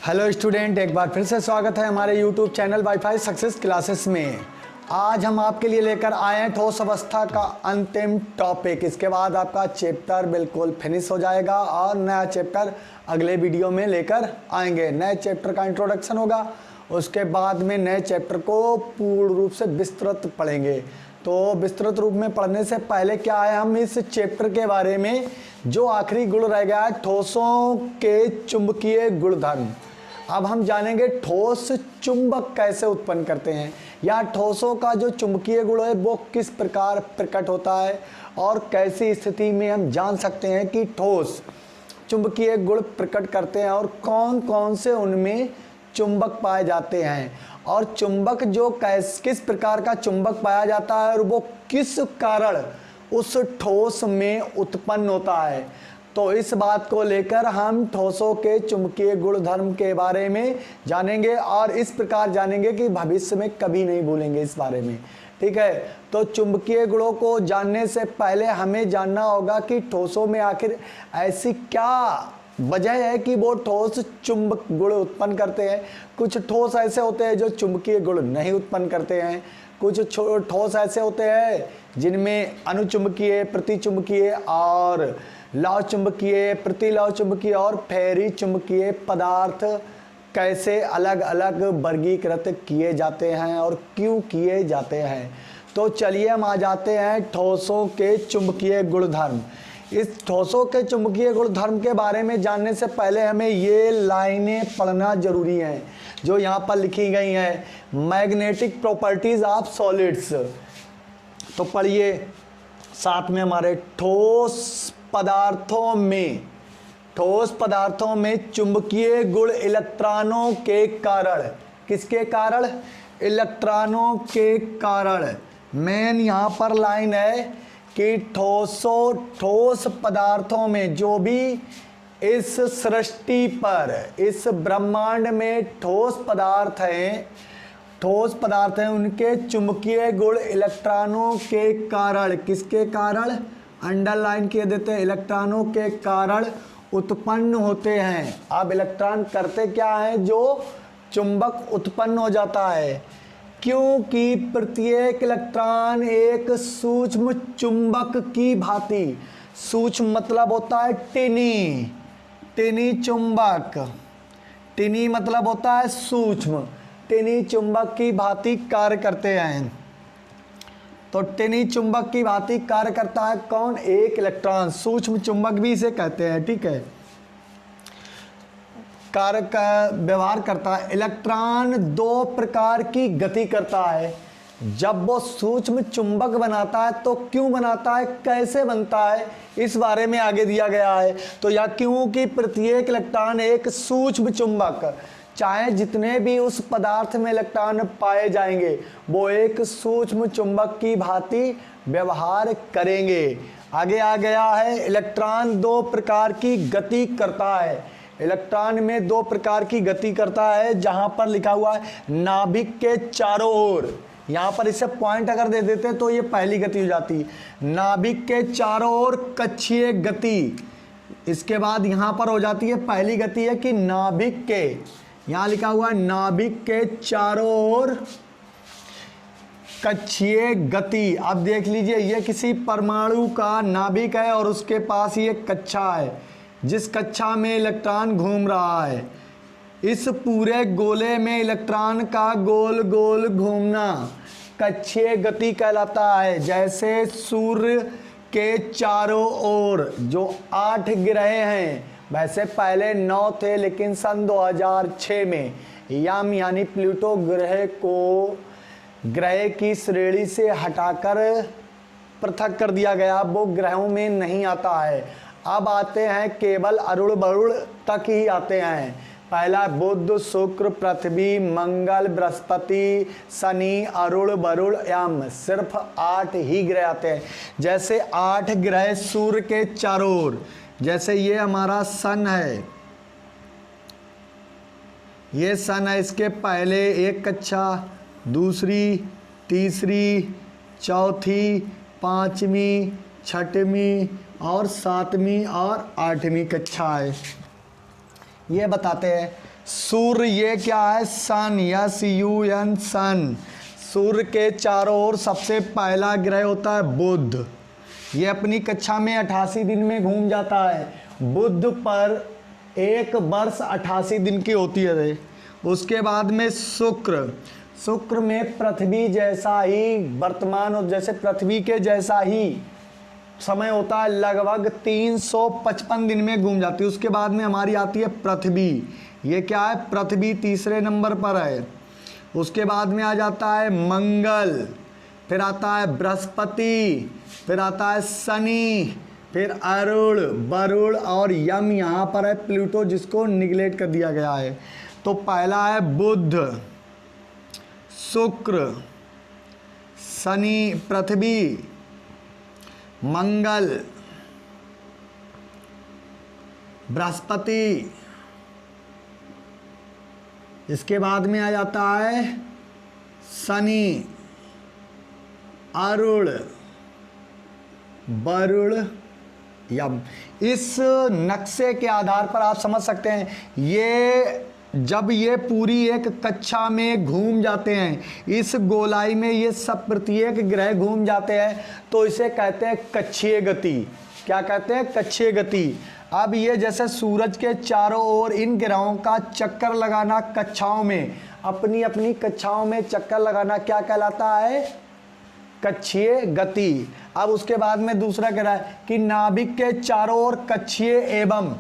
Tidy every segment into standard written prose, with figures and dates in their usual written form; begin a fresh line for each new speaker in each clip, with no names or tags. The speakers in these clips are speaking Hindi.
हेलो स्टूडेंट, एक बार फिर से स्वागत है हमारे YouTube channel wifi success classes में। आज हम आपके लिए लेकर आए हैं ठोस अवस्था का अंतिम टॉपिक। इसके बाद आपका चैप्टर बिल्कुल फिनिश हो जाएगा और नया चैप्टर अगले वीडियो में लेकर आएंगे। नए चैप्टर का इंट्रोडक्शन होगा, उसके बाद में नए चैप्टर को पूर्ण रूप से विस्तृत पढ़ेंगे। तो विस्तृत रूप में पढ़ने से पहले क्या है, हम इस चैप्टर के बारे में जो आखिरी गुण रह गया है, ठोसों के चुंबकीय गुणधर्म। अब हम जानेंगे ठोस चुंबक कैसे उत्पन्न करते हैं, या ठोसों का जो चुंबकीय गुण है वो किस प्रकार प्रकट होता है और कैसी स्थिति में हम जान सकते हैं कि ठोस चुंबकीय गुण प्रकट करते हैं और कौन कौन से उनमें चुंबक पाए जाते हैं, और चुंबक जो किस प्रकार का चुंबक पाया जाता है और वो किस कारण उस ठोस में उत्पन्न होता है। तो इस बात को लेकर हम ठोसों के चुंबकीय गुणधर्म के बारे में जानेंगे और इस प्रकार जानेंगे कि भविष्य में कभी नहीं भूलेंगे इस बारे में। ठीक है, तो चुंबकीय गुणों को जानने से पहले हमें जानना होगा कि ठोसों में आखिर ऐसी क्या वजह है कि वो ठोस चुंबक गुण उत्पन्न करते हैं। कुछ ठोस ऐसे होते हैं जो चुंबकीय गुण नहीं उत्पन्न करते हैं, कुछ ठोस ऐसे होते हैं जिनमें अनुचुंबकीय, प्रतिचुंबकीय और लौह चुंबकीय, प्रतिलौह चुंबकीय और फेरी चुंबकीय पदार्थ कैसे अलग अलग वर्गीकृत किए जाते हैं और क्यों किए जाते हैं। तो चलिए हम आ जाते हैं ठोसों के चुंबकीय गुणधर्म। इस ठोसों के चुंबकीय गुणधर्म के बारे में जानने से पहले हमें ये लाइनें पढ़ना जरूरी हैं जो यहाँ पर लिखी गई हैं, मैग्नेटिक प्रॉपर्टीज ऑफ सॉलिड्स। तो पढ़िए साथ में हमारे। ठोस पदार्थों में चुंबकीय गुण इलेक्ट्रॉनों के कारण, किसके कारण? इलेक्ट्रॉनों के कारण। मेन यहाँ पर लाइन है कि ठोस पदार्थों में, जो भी इस सृष्टि पर, इस ब्रह्मांड में ठोस पदार्थ हैं, उनके चुंबकीय गुण इलेक्ट्रॉनों के कारण, किसके कारण? अंडरलाइन किए देते हैं, इलेक्ट्रॉनों के कारण उत्पन्न होते हैं। अब इलेक्ट्रॉन करते क्या है, जो चुंबक उत्पन्न हो जाता है, क्योंकि प्रत्येक इलेक्ट्रॉन एक सूक्ष्म चुंबक की भांति, सूक्ष्म मतलब होता है टिनी चुंबक, टिनी मतलब होता है सूक्ष्म, टिनी चुंबक की भांति कार्य करते हैं। तो टिनी चुंबक की भांति कार्य करता है कौन? एक इलेक्ट्रॉन, सूक्ष्म चुंबक भी इसे कहते हैं। ठीक है, कार्य का व्यवहार करता है। इलेक्ट्रॉन दो प्रकार की गति करता है। जब वो सूक्ष्म चुंबक बनाता है तो क्यों बनाता है, कैसे बनता है, इस बारे में आगे दिया गया है। तो या क्योंकि प्रत्येक इलेक्ट्रॉन एक सूक्ष्म चुंबक, चाहे जितने भी उस पदार्थ में इलेक्ट्रॉन पाए जाएंगे वो एक सूक्ष्म चुंबक की भांति व्यवहार करेंगे। आगे आ गया है, इलेक्ट्रॉन दो प्रकार की गति करता है। इलेक्ट्रॉन में दो प्रकार की गति करता है, जहां पर लिखा हुआ है नाभिक के चारों ओर। यहाँ पर इसे पॉइंट अगर दे देते तो ये पहली गति हो जाती, नाभिक के चारों ओर कक्षीय गति। इसके बाद यहाँ पर हो जाती है पहली गति है कि नाभिक के, यहाँ लिखा हुआ है नाभिक के चारों ओर कक्षीय गति। अब देख लीजिए, ये किसी परमाणु का नाभिक है और उसके पास ये कक्षा है, जिस कक्षा में इलेक्ट्रॉन घूम रहा है। इस पूरे गोले में इलेक्ट्रॉन का गोल गोल घूमना कक्षीय गति कहलाता है। जैसे सूर्य के चारों ओर जो 8 ग्रह हैं, वैसे पहले 9 थे, लेकिन सन 2006 में यम यानी प्लूटो ग्रह को ग्रह की श्रेणी से हटाकर पृथक कर दिया गया। वो ग्रहों में नहीं आता है, अब आते हैं केवल अरुण वरुण तक ही आते हैं। पहला बुध, शुक्र, पृथ्वी, मंगल, बृहस्पति, शनि, अरुण वरुण यम, सिर्फ 8 ही ग्रह आते हैं। जैसे 8 ग्रह सूर्य के चारों ओर, जैसे ये हमारा सन है, ये सन है, इसके पहले एक कक्षा, दूसरी, तीसरी, चौथी, पांचवी, छठवीं और सातवीं और आठवीं कक्षा है। ये बताते हैं सूर्य ये क्या है, सन, SUN सन। सूर्य के चारों ओर सबसे पहला ग्रह होता है बुध। ये अपनी कक्षा में 88 दिन में घूम जाता है। बुध पर एक वर्ष 88 दिन की होती है। उसके बाद में शुक्र, शुक्र में पृथ्वी जैसा ही वर्तमान और जैसे पृथ्वी के जैसा ही समय होता है, लगभग 355 दिन में घूम जाती है। उसके बाद में हमारी आती है पृथ्वी। ये क्या है, पृथ्वी तीसरे नंबर पर है। उसके बाद में आ जाता है मंगल, फिर आता है बृहस्पति, फिर आता है शनि, फिर अरुण, वरुण और यम। यहाँ पर है प्लूटो जिसको निगलेक्ट कर दिया गया है। तो पहला है बुध, शुक्र, शनि, पृथ्वी, मंगल, बृहस्पति। इसके बाद में आ जाता है शनि, अरुण, वरुण, यम। इस नक्शे के आधार पर आप समझ सकते हैं, ये जब ये पूरी एक कक्षा में घूम जाते हैं, इस गोलाई में ये सब प्रत्येक ग्रह घूम जाते हैं, तो इसे कहते हैं कक्षीय गति। क्या कहते हैं, कक्षीय गति। अब ये जैसे सूरज के चारों ओर इन ग्रहों का चक्कर लगाना कक्षाओं में, अपनी अपनी कक्षाओं में चक्कर लगाना क्या कहलाता है, कक्षीय गति। अब उसके बाद में दूसरा कह रहा है कि नाभिक के चारों ओर कक्षीय एवं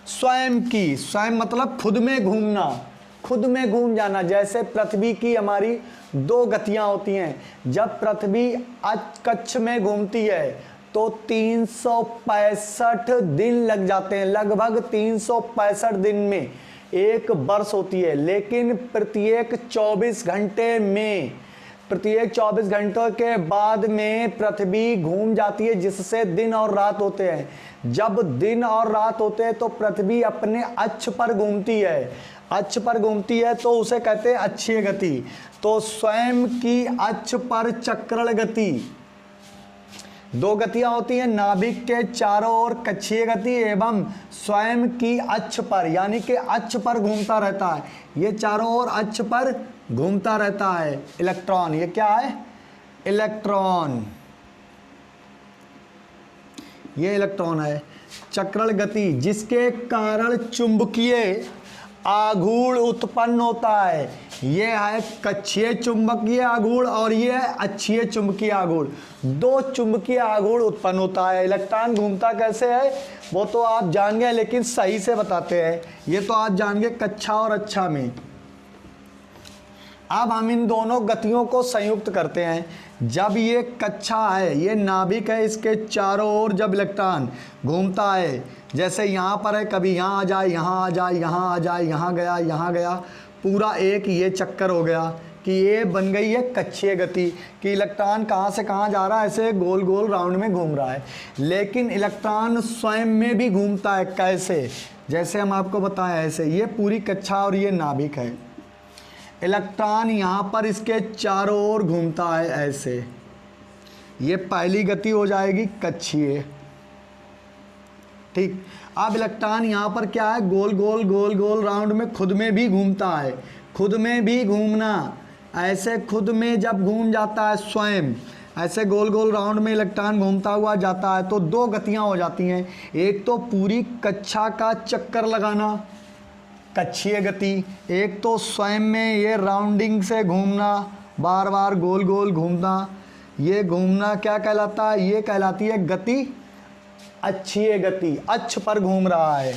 स्वयं की, स्वयं मतलब खुद में घूमना, खुद में घूम जाना। जैसे पृथ्वी की हमारी दो गतियां होती हैं। जब पृथ्वी कक्ष में घूमती है तो 365 दिन लग जाते हैं, लगभग 365 दिन में एक वर्ष होती है। लेकिन प्रत्येक 24 घंटे में, प्रत्येक 24 घंटों के बाद में पृथ्वी घूम जाती है, जिससे दिन और रात होते हैं। जब दिन और रात होते हैं तो पृथ्वी अपने अक्ष पर घूमती है, अक्ष पर घूमती है तो उसे कहते हैं अक्षीय गति। तो स्वयं की अक्ष पर चक्रण गति, दो गतियां होती हैं, नाभिक के चारों ओर कक्षीय गति एवं स्वयं की अक्ष पर, यानी कि अक्ष पर घूमता रहता है। ये चारों ओर अक्ष पर घूमता रहता है इलेक्ट्रॉन। ये क्या है, इलेक्ट्रॉन, ये इलेक्ट्रॉन है। चक्रण गति, जिसके कारण चुंबकीय आघूर्ण उत्पन्न होता है। ये है कक्षीय चुंबकीय आघूर्ण और ये है अक्षीय चुंबकीय आघूर्ण। दो चुंबकीय आघूर्ण उत्पन्न होता है। इलेक्ट्रॉन घूमता कैसे है वो तो आप जान गए, लेकिन सही से बताते हैं। ये तो आप जान गए कक्षा और अच्छा में। अब हम इन दोनों गतियों को संयुक्त करते हैं। जब ये कक्षा है, ये नाभिक है, इसके चारों ओर जब इलेक्ट्रॉन घूमता है, जैसे यहाँ पर है, कभी यहाँ आ जाए, यहाँ आ जाए, यहाँ आ जाए, यहाँ गया, यहाँ गया, पूरा एक ये चक्कर हो गया कि ये बन गई है कक्षीय गति कि इलेक्ट्रॉन कहाँ से कहाँ जा रहा है, ऐसे गोल गोल राउंड में घूम रहा है। लेकिन इलेक्ट्रॉन स्वयं में भी घूमता है। कैसे, जैसे हम आपको बताएं ऐसे, ये पूरी कक्षा और ये नाभिक है। इलेक्ट्रॉन यहाँ पर इसके चारों ओर घूमता है ऐसे, ये पहली गति हो जाएगी कक्षीय। ठीक, अब इलेक्ट्रॉन यहाँ पर क्या है, गोल गोल गोल गोल राउंड में खुद में भी घूमता है। खुद में भी घूमना, ऐसे खुद में जब घूम जाता है स्वयं, ऐसे गोल गोल राउंड में इलेक्ट्रॉन घूमता हुआ जाता है तो दो गतियाँ हो जाती हैं। एक तो पूरी कक्षा का चक्कर लगाना, कक्षीय गति, एक तो स्वयं में ये राउंडिंग से घूमना, बार बार गोल गोल घूमना। ये घूमना क्या कहलाता है, ये कहलाती है गति अक्षीय गति, अक्ष पर घूम रहा है।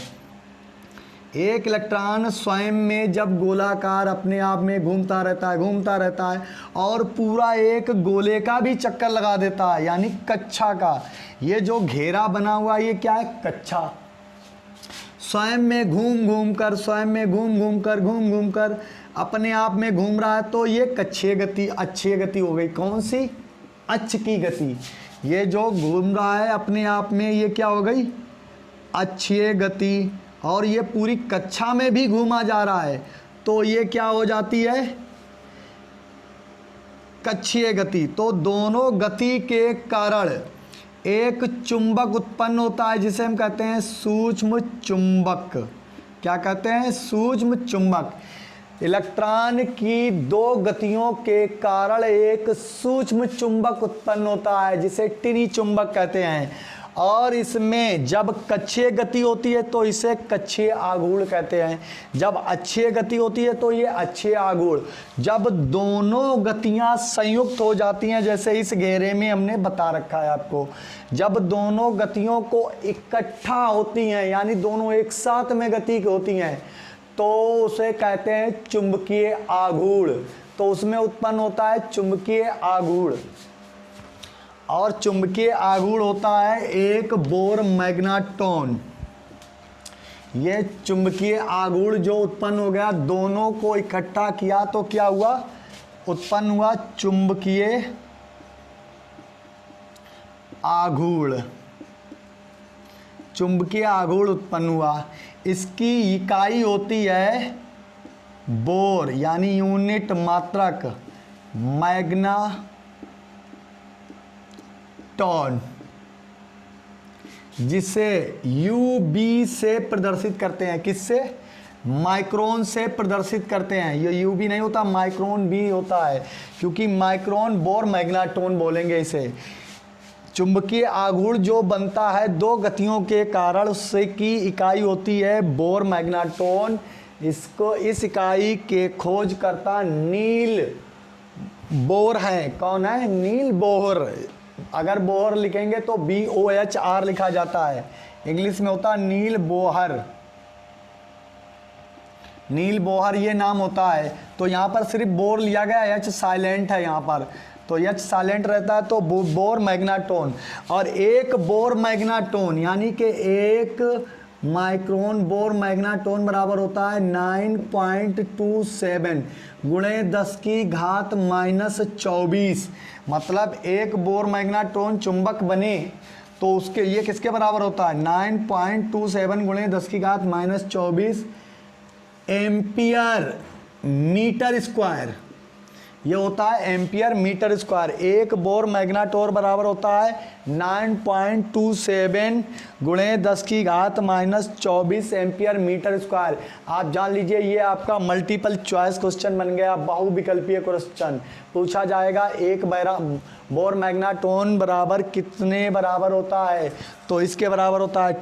एक इलेक्ट्रॉन स्वयं में जब गोलाकार अपने आप में घूमता रहता है और पूरा एक गोले का भी चक्कर लगा देता है, यानी कक्षा का। ये जो घेरा बना हुआ ये क्या है, कक्षा। स्वयं में घूम घूम कर, स्वयं में घूम घूम कर अपने आप में घूम रहा है तो ये कक्षीय गति, अक्षीय गति हो गई। कौन सी, अक्ष की गति। ये जो घूम रहा है अपने आप में ये क्या हो गई, अक्षीय गति। और ये पूरी कक्षा में भी घूमा जा रहा है तो ये क्या हो जाती है, कक्षीय गति। तो दोनों गति के कारण एक चुंबक उत्पन्न होता है जिसे हम कहते हैं सूक्ष्म चुंबक। क्या कहते हैं, सूक्ष्म चुंबक। इलेक्ट्रॉन की दो गतियों के कारण एक सूक्ष्म चुंबक उत्पन्न होता है जिसे टिनी चुंबक कहते हैं, और इसमें जब कक्षीय गति होती है तो इसे कक्षीय आघूर्ण कहते हैं, जब अक्षीय गति होती है तो ये अक्षीय आघूर्ण। जब दोनों गतियां संयुक्त हो जाती हैं, जैसे इस घेरे में हमने बता रखा है आपको, जब दोनों गतियों को इकट्ठा होती हैं यानी दोनों एक साथ में गति होती हैं तो उसे कहते हैं चुंबकीय आघूर्ण। तो उसमें उत्पन्न होता है चुंबकीय आघूर्ण, और चुंबकीय आघूर्ण होता है एक बोर मैग्नेट्रॉन। ये चुंबकीय आघूर्ण जो उत्पन्न हो गया, दोनों को इकट्ठा किया तो क्या हुआ, उत्पन्न हुआ चुंबकीय आघूर्ण। चुंबकीय आघूर्ण उत्पन्न हुआ। इसकी इकाई होती है बोर यानी यूनिट मात्रक मैग्नेट्रॉन, जिसे यूबी से प्रदर्शित करते हैं। किससे, माइक्रोन से प्रदर्शित करते हैं। ये यूबी नहीं होता, माइक्रोन भी होता है, क्योंकि माइक्रोन बोर मैग्नेट्रॉन बोलेंगे इसे। चुंबकीय आघूर्ण जो बनता है दो गतियों के कारण, उससे की इकाई होती है बोर मैग्नेट्रॉन। इसको, इस इकाई के खोजकर्ता नील बोर हैं। कौन है, नील बोहर। अगर बोहर लिखेंगे तो BOHR लिखा जाता है, इंग्लिश में होता है नील बोहर। नील बोहर ये नाम होता है। तो यहाँ पर सिर्फ बोर लिया गया, एच साइलेंट है यहाँ पर, तो एच साइलेंट रहता है तो बोर मैग्नेट्रॉन। और एक बोर मैग्नेट्रॉन यानी कि एक माइक्रोन बोर मैग्नेट्रॉन बराबर होता है 9.27 गुणे 10 की घात -24। मतलब एक बोर मैग्नेट्रॉन चुंबक बने तो उसके ये किसके बराबर होता है, 9.27 गुणे 10 की घात -24 एम्पियर मीटर स्क्वायर। ये होता है एम्पियर मीटर स्क्वायर। एक बोर मैग्नेट्रॉन बराबर होता है 9.27 गुणे 10 की घात -24 एम्पियर मीटर स्क्वायर। आप जान लीजिए ये आपका मल्टीपल चॉइस क्वेश्चन बन गया, बहुविकल्पीय क्वेश्चन पूछा जाएगा। एक बोर मैग्नेट्रॉन बराबर कितने बराबर होता है, तो इसके बराबर होता है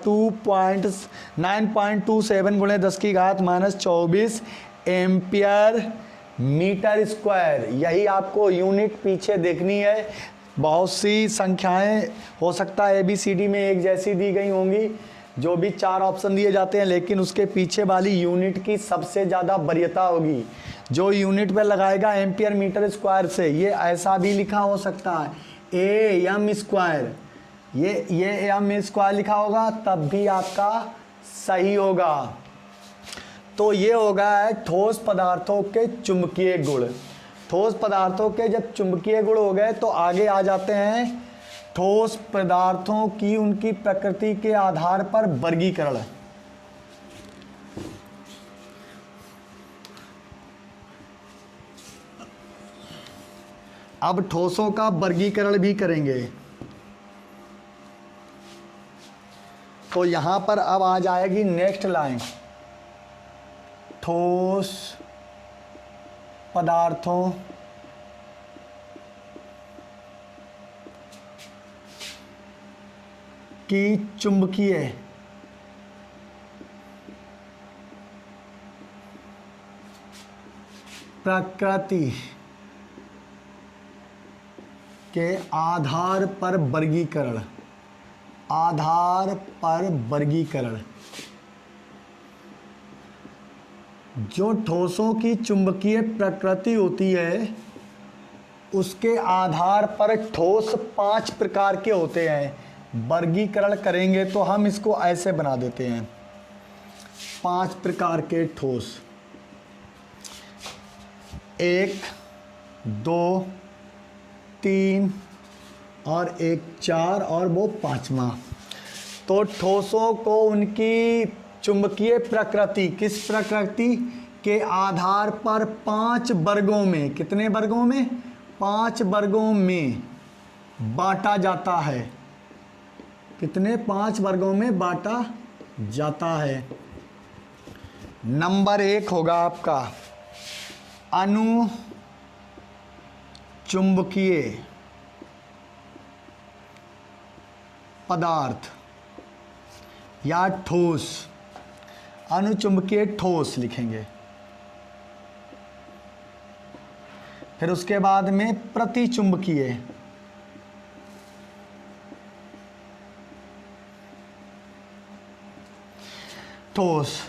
9.27 गुणे 10 की घात -24 एम्पियर मीटर स्क्वायर। यही आपको यूनिट पीछे देखनी है। बहुत सी संख्याएं हो सकता है ABCD में एक जैसी दी गई होंगी, जो भी 4 ऑप्शन दिए जाते हैं, लेकिन उसके पीछे वाली यूनिट की सबसे ज़्यादा वरीयता होगी। जो यूनिट पे लगाएगा एम्पियर मीटर स्क्वायर से, ये ऐसा भी लिखा हो सकता है AM स्क्वायर, ये AM स्क्वायर लिखा होगा तब भी आपका सही होगा। तो ये होगा है ठोस पदार्थों के चुंबकीय गुण। ठोस पदार्थों के जब चुंबकीय गुण हो गए तो आगे आ जाते हैं ठोस पदार्थों की उनकी प्रकृति के आधार पर वर्गीकरण। अब ठोसों का वर्गीकरण भी करेंगे। तो यहां पर अब आ जाएगी नेक्स्ट लाइन, ठोस पदार्थों की चुंबकीय प्रकृति के आधार पर वर्गीकरण। आधार पर वर्गीकरण। जो ठोसों की चुंबकीय प्रकृति होती है उसके आधार पर ठोस 5 प्रकार के होते हैं। वर्गीकरण करेंगे तो हम इसको ऐसे बना देते हैं, 5 प्रकार के ठोस, 1, 2, 3 और 1 4 और वो 5वां। तो ठोसों को उनकी चुंबकीय प्रकृति, किस प्रकृति के आधार पर 5 वर्गों में, कितने वर्गों में, 5 वर्गों में बांटा जाता है। कितने, 5 वर्गों में बांटा जाता है। नंबर 1 होगा आपका अनुचुंबकीय पदार्थ या ठोस। अनुचुंबकीय ठोस लिखेंगे। फिर उसके बाद में प्रतिचुंबकीय, ठोस।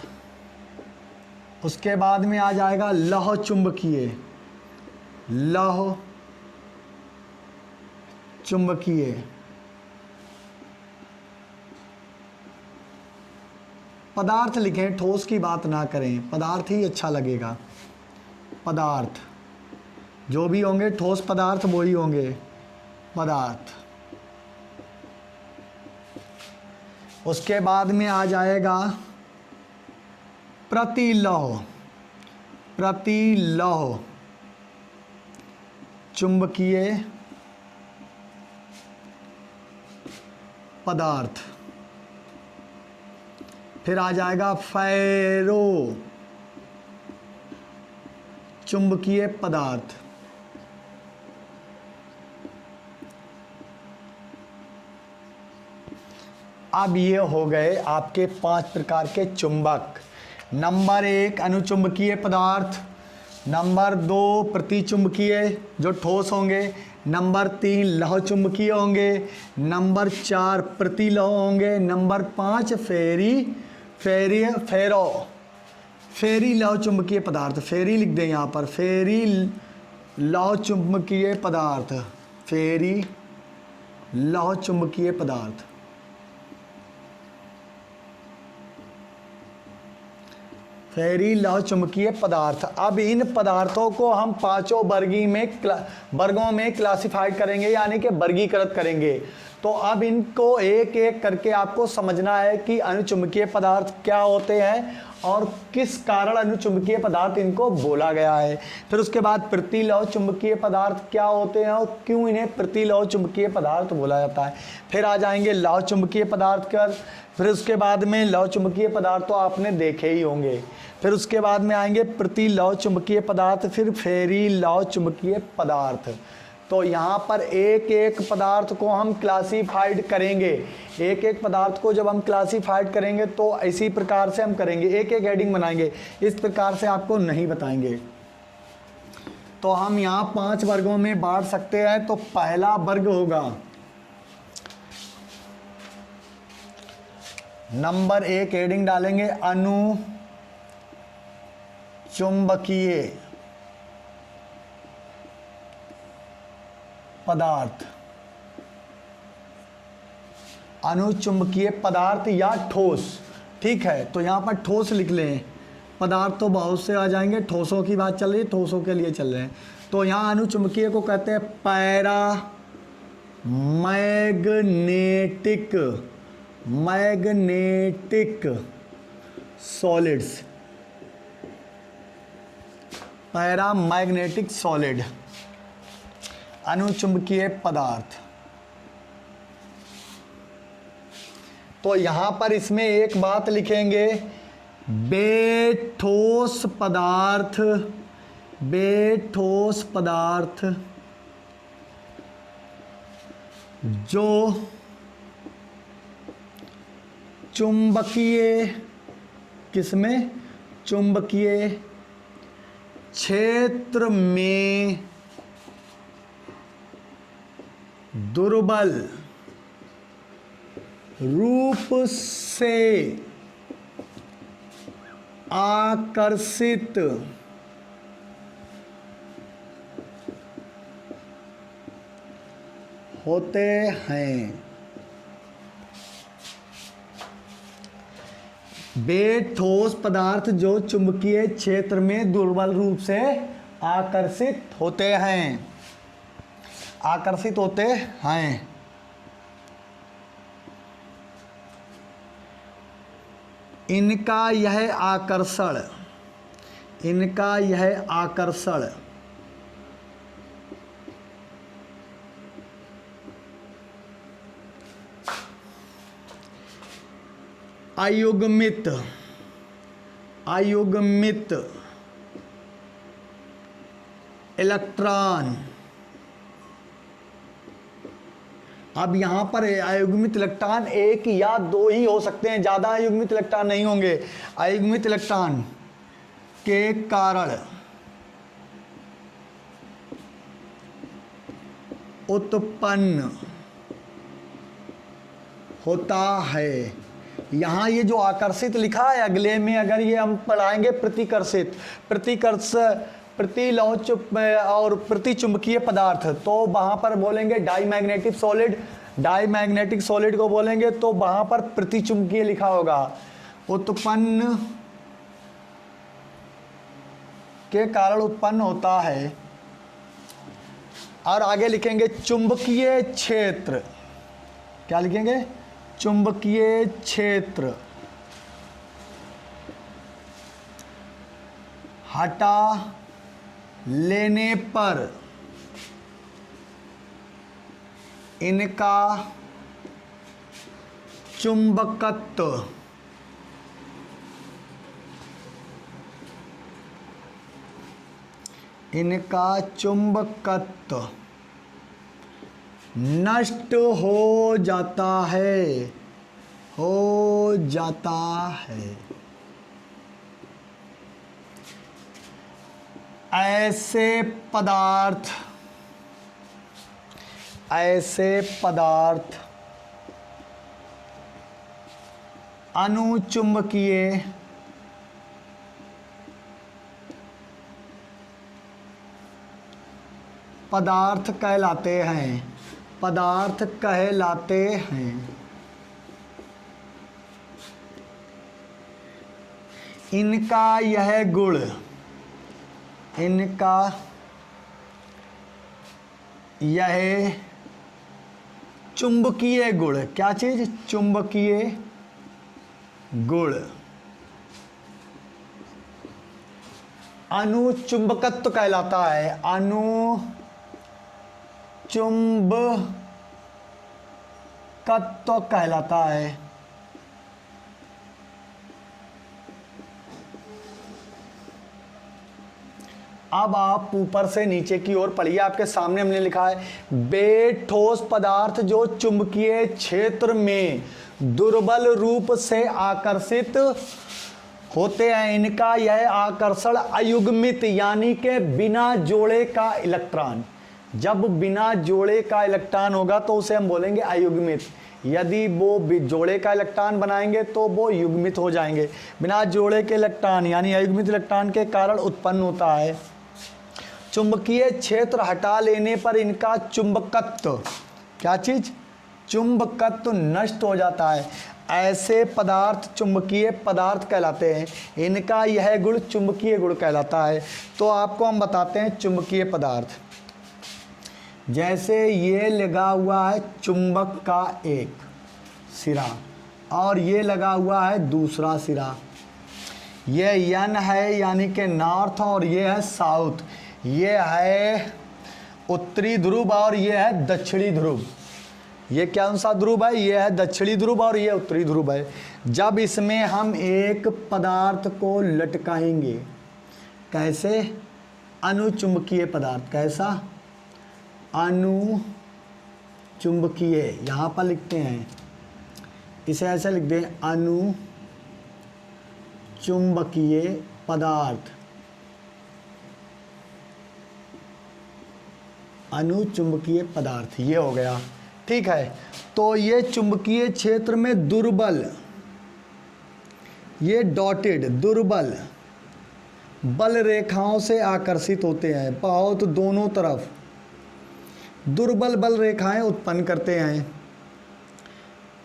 उसके बाद में आ जाएगा लौह चुंबकीय, लौह चुंबकीय। पदार्थ लिखें, ठोस की बात ना करें, पदार्थ ही अच्छा लगेगा। पदार्थ जो भी होंगे ठोस पदार्थ वो ही होंगे पदार्थ। उसके बाद में आ जाएगा प्रतिलौह, प्रतिलौह चुंबकीय पदार्थ। फिर आ जाएगा फेरो चुंबकीय पदार्थ। अब ये हो गए आपके 5 प्रकार के चुंबक। नंबर 1 अनुचुंबकीय पदार्थ, नंबर 2 प्रतिचुंबकीय जो ठोस होंगे, नंबर 3 लौह चुंबकीय होंगे, नंबर 4 प्रतिलौह होंगे, नंबर 5 फेरी लौह चुंबकीय पदार्थ। फेरी लिख दें यहाँ पर, फेरी लौह चुंबकीय पदार्थ, फेरी लौह चुंबकीय पदार्थ। फेरी लौह चुंबकीय पदार्थ। अब इन पदार्थों को हम 5 वर्गों में क्लासिफाइड करेंगे, यानी कि वर्गीकृत करेंगे। तो अब इनको एक एक करके आपको समझना है कि अनुचुंबकीय पदार्थ क्या होते हैं और किस कारण अनुचुंबकीय पदार्थ इनको बोला गया है। फिर उसके बाद प्रतिलौह चुंबकीय पदार्थ क्या होते हैं और क्यों इन्हें प्रतिलौह चुंबकीय पदार्थ बोला जाता है। फिर आ जाएंगे लौह चुंबकीय पदार्थ कर। फिर उसके बाद में लौह चुंबकीय पदार्थ तो आपने देखे ही होंगे। फिर उसके बाद में आएंगे प्रतिलौह चुंबकीय पदार्थ, फिर फेरी लौह चुंबकीय पदार्थ। तो यहाँ पर एक एक पदार्थ को हम क्लासीफाइड करेंगे। एक एक पदार्थ को जब हम क्लासीफाइड करेंगे तो इसी प्रकार से हम करेंगे, एक एक हेडिंग बनाएंगे, इस प्रकार से आपको नहीं बताएंगे। तो हम यहाँ 5 वर्गों में बांट सकते हैं। तो पहला वर्ग होगा नंबर 1 हेडिंग डालेंगे अनुचुंबकीय पदार्थ। अनुचुंबकीय पदार्थ या ठोस, ठीक है। तो यहाँ पर ठोस लिख लें, पदार्थ तो बहुत से आ जाएंगे, ठोसों की बात चल रही है, ठोसों के लिए चल रहे हैं। तो यहाँ अनुचुंबकीय को कहते हैं मैग्नेटिक सॉलिड्स, पैरामैग्नेटिक सॉलिड अनुचुंबकीय पदार्थ। तो यहां पर इसमें एक बात लिखेंगे, बेठोस पदार्थ जो चुंबकीय, किसमें, चुंबकीय क्षेत्र में दुर्बल रूप से आकर्षित होते हैं। बेठोस पदार्थ जो चुंबकीय क्षेत्र में दुर्बल रूप से आकर्षित होते हैं, इनका यह आकर्षण अयुग्मित अयुग्मित इलेक्ट्रॉन। अब यहां पर अयुग्मित इलेक्ट्रॉन एक या दो ही हो सकते हैं, ज्यादा अयुग्मित इलेक्ट्रॉन नहीं होंगे। अयुग्मित इलेक्ट्रॉन के कारण उत्पन्न होता है। यहाँ ये जो आकर्षित लिखा है, अगले में अगर ये हम पढ़ाएंगे प्रतिकर्षित, प्रतिकर्ष, प्रतिलौच और प्रतिचुंबकीय पदार्थ, तो वहाँ पर बोलेंगे डाईमैग्नेटिक सॉलिड। डाईमैग्नेटिक सॉलिड को बोलेंगे तो वहाँ पर प्रतिचुंबकीय लिखा होगा। उत्पन्न के कारण उत्पन्न होता है। और आगे लिखेंगे चुंबकीय क्षेत्र। क्या लिखेंगे? चुंबकीय क्षेत्र हटा लेने पर इनका चुंबकत्व नष्ट हो जाता है, ऐसे पदार्थ अनुचुंबकीय पदार्थ कहलाते हैं। इनका यह चुंबकीय गुण, क्या चीज? चुंबकीय गुण अनुचुंबकत्व कहलाता है। अनुचुंबकत्व कहलाता है। अब आप ऊपर से नीचे की ओर पढ़िए। आपके सामने हमने लिखा है, वे ठोस पदार्थ जो चुंबकीय क्षेत्र में दुर्बल रूप से आकर्षित होते हैं, इनका यह आकर्षण अयुग्मित यानी कि बिना जोड़े का इलेक्ट्रॉन। जब बिना जोड़े का इलेक्ट्रॉन होगा तो उसे हम बोलेंगे अयुग्मित। यदि वो जोड़े का इलेक्ट्रॉन बनाएंगे तो वो युग्मित हो जाएंगे। बिना जोड़े के इलेक्ट्रॉन यानी अयुग्मित इलेक्ट्रॉन के कारण उत्पन्न होता है। चुंबकीय क्षेत्र हटा लेने पर इनका चुंबकत्व, क्या चीज? चुंबकत्व नष्ट हो जाता है। ऐसे पदार्थ चुंबकीय पदार्थ कहलाते हैं। इनका यह गुण चुंबकीय गुण कहलाता है। तो आपको हम बताते हैं चुंबकीय पदार्थ। जैसे ये लगा हुआ है चुंबक का एक सिरा और ये लगा हुआ है दूसरा सिरा। ये यन है यानी कि नॉर्थ और ये है साउथ। ये है उत्तरी ध्रुव और ये है दक्षिणी ध्रुव। ये कौन सा ध्रुव है? ये है दक्षिणी ध्रुव और ये उत्तरी ध्रुव है। जब इसमें हम एक पदार्थ को लटकाएंगे, कैसे? अनुचुंबकीय पदार्थ। कैसा? अनुचुंबकीय। यहाँ पर लिखते हैं, इसे ऐसे लिख दें, अनुचुंबकीय पदार्थ। अनुचुंबकीय पदार्थ ये हो गया, ठीक है। तो ये चुंबकीय क्षेत्र में दुर्बल, ये डॉटेड दुर्बल बल रेखाओं से आकर्षित होते हैं। बहुत दोनों तरफ दुर्बल बल रेखाएं उत्पन्न करते हैं।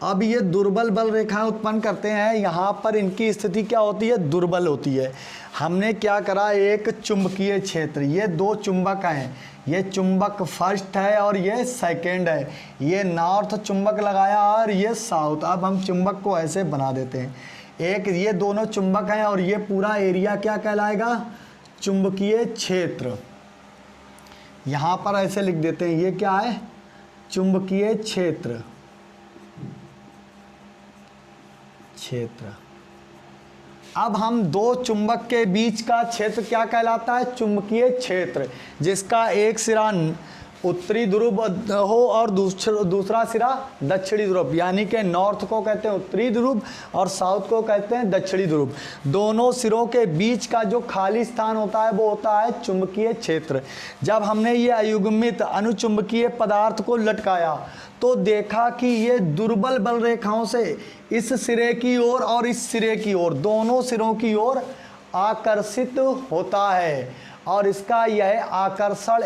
अब ये दुर्बल बल रेखाएं उत्पन्न करते हैं, यहाँ पर इनकी स्थिति क्या होती है? दुर्बल होती है। हमने क्या करा, एक चुंबकीय क्षेत्र, ये दो चुंबक हैं, ये चुंबक फर्स्ट है और ये सेकंड है। ये नॉर्थ चुंबक लगाया और ये साउथ। अब हम चुंबक को ऐसे बना देते हैं, एक ये दोनों चुंबक हैं और ये पूरा एरिया क्या कहलाएगा? चुंबकीय क्षेत्र। यहाँ पर ऐसे लिख देते हैं, ये क्या है? चुंबकीय क्षेत्र। अब हम दो चुंबक के बीच का क्षेत्र क्या कहलाता है? चुंबकीय क्षेत्र, जिसका एक सिरा उत्तरी ध्रुव हो और दूसरा सिरा दक्षिणी ध्रुव, यानी कि नॉर्थ को कहते हैं उत्तरी ध्रुव और साउथ को कहते हैं दक्षिणी ध्रुव। दोनों सिरों के बीच का जो खाली स्थान होता है वो होता है चुंबकीय क्षेत्र। जब हमने ये अयुग्मित अनुचुंबकीय पदार्थ को लटकाया तो देखा कि ये दुर्बल बल रेखाओं से इस सिरे की ओर और इस सिरे की ओर, दोनों सिरों की ओर आकर्षित होता है। और इसका यह आकर्षण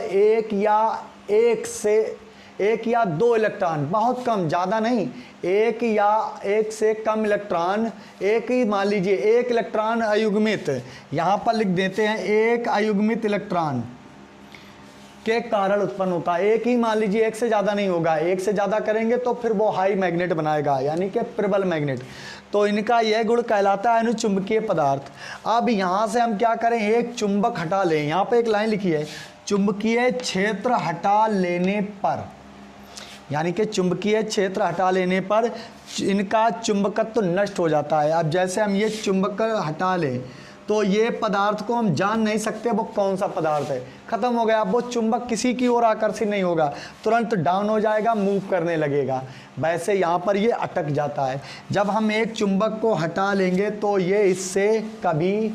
एक या दो इलेक्ट्रॉन, बहुत कम, ज़्यादा नहीं, एक या एक से कम इलेक्ट्रॉन, एक ही मान लीजिए एक इलेक्ट्रॉन अयुग्मित, यहाँ पर लिख देते हैं एक अयुग्मित इलेक्ट्रॉन के कारण उत्पन्न होता है। एक ही मान लीजिए, एक से ज़्यादा नहीं होगा, एक से ज़्यादा करेंगे तो फिर वो हाई मैग्नेट बनाएगा, यानी कि प्रबल मैग्नेट। तो इनका यह गुण कहलाता है अनुचुंबकीय पदार्थ। अब यहाँ से हम क्या करें, एक चुंबक हटा लें, यहाँ पे एक लाइन लिखी है, चुंबकीय क्षेत्र हटा लेने पर, यानी कि चुंबकीय क्षेत्र हटा लेने पर इनका चुंबकत्व नष्ट हो जाता है। अब जैसे हम ये चुंबक हटा लें तो ये पदार्थ को हम जान नहीं सकते वो कौन सा पदार्थ है, खत्म हो गया। अब वो चुंबक किसी की ओर आकर्षित नहीं होगा, तुरंत डाउन हो जाएगा, मूव करने लगेगा। वैसे यहाँ पर ये अटक जाता है। जब हम एक चुंबक को हटा लेंगे तो ये इससे कभी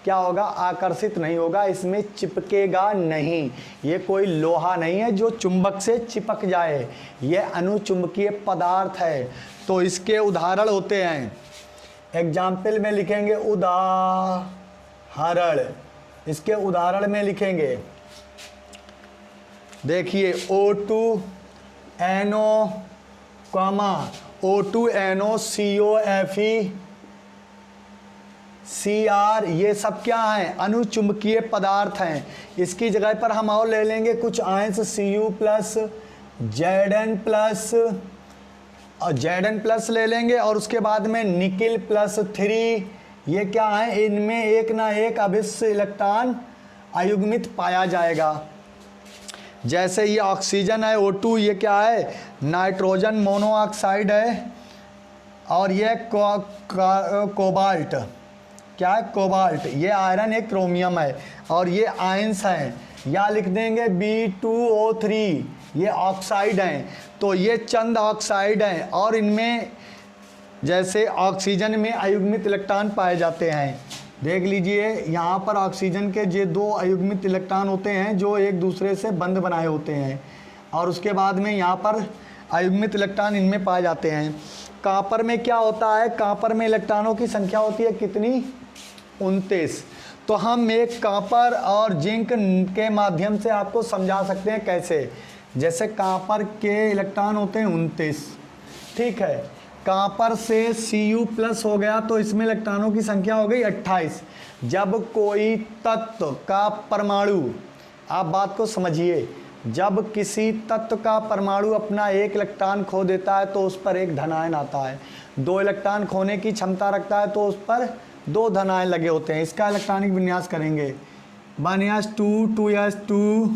क्या होगा, आकर्षित नहीं होगा, इसमें चिपकेगा नहीं। ये कोई लोहा नहीं है जो चुंबक से चिपक जाए, ये अनुचुंबकीय पदार्थ है। तो इसके उदाहरण होते हैं, एग्जाम्पल में लिखेंगे उदाहरण, इसके उदाहरण में लिखेंगे, देखिए O2NO, O2NO COFE Cr, ये सब क्या हैं, अनुचुंबकीय पदार्थ हैं। इसकी जगह पर हम और ले लेंगे कुछ ions Cu plus Zn plus और Zn+ ले लेंगे, और उसके बाद में निकिल +3, ये क्या है, इनमें एक ना एक अभिन्न इलेक्ट्रॉन अयुग्मित पाया जाएगा। जैसे ये ऑक्सीजन है O2, ये क्या है, नाइट्रोजन मोनोऑक्साइड है, और ये कोबाल्ट, क्या है, कोबाल्ट, ये आयरन है, क्रोमियम है, और ये आयंस हैं, या लिख देंगे B2O3, ये ऑक्साइड हैं। तो ये चंद ऑक्साइड हैं, और इनमें जैसे ऑक्सीजन में अयुग्मित इलेक्ट्रॉन पाए जाते हैं। देख लीजिए यहाँ पर ऑक्सीजन के ये दो अयुग्मित इलेक्ट्रॉन होते हैं जो एक दूसरे से बंध बनाए होते हैं, और उसके बाद में यहाँ पर अयुग्मित इलेक्ट्रॉन इनमें पाए जाते हैं। कॉपर में क्या होता है, कॉपर में इलेक्ट्रॉनों की संख्या होती है कितनी, 29। तो हम एक कॉपर और जिंक के माध्यम से आपको समझा सकते हैं कैसे। जैसे कॉपर के इलेक्ट्रॉन होते हैं 29, ठीक है, कॉपर से Cu+ हो गया तो इसमें इलेक्ट्रॉनों की संख्या हो गई 28। जब कोई तत्व का परमाणु, आप बात को समझिए, जब किसी तत्व का परमाणु अपना एक इलेक्ट्रॉन खो देता है तो उस पर एक धनायन आता है, 2 इलेक्ट्रॉन खोने की क्षमता रखता है तो उस पर 2 धनायन लगे होते हैं। इसका इलेक्ट्रॉनिक विन्यास करेंगे, 1s2 2s2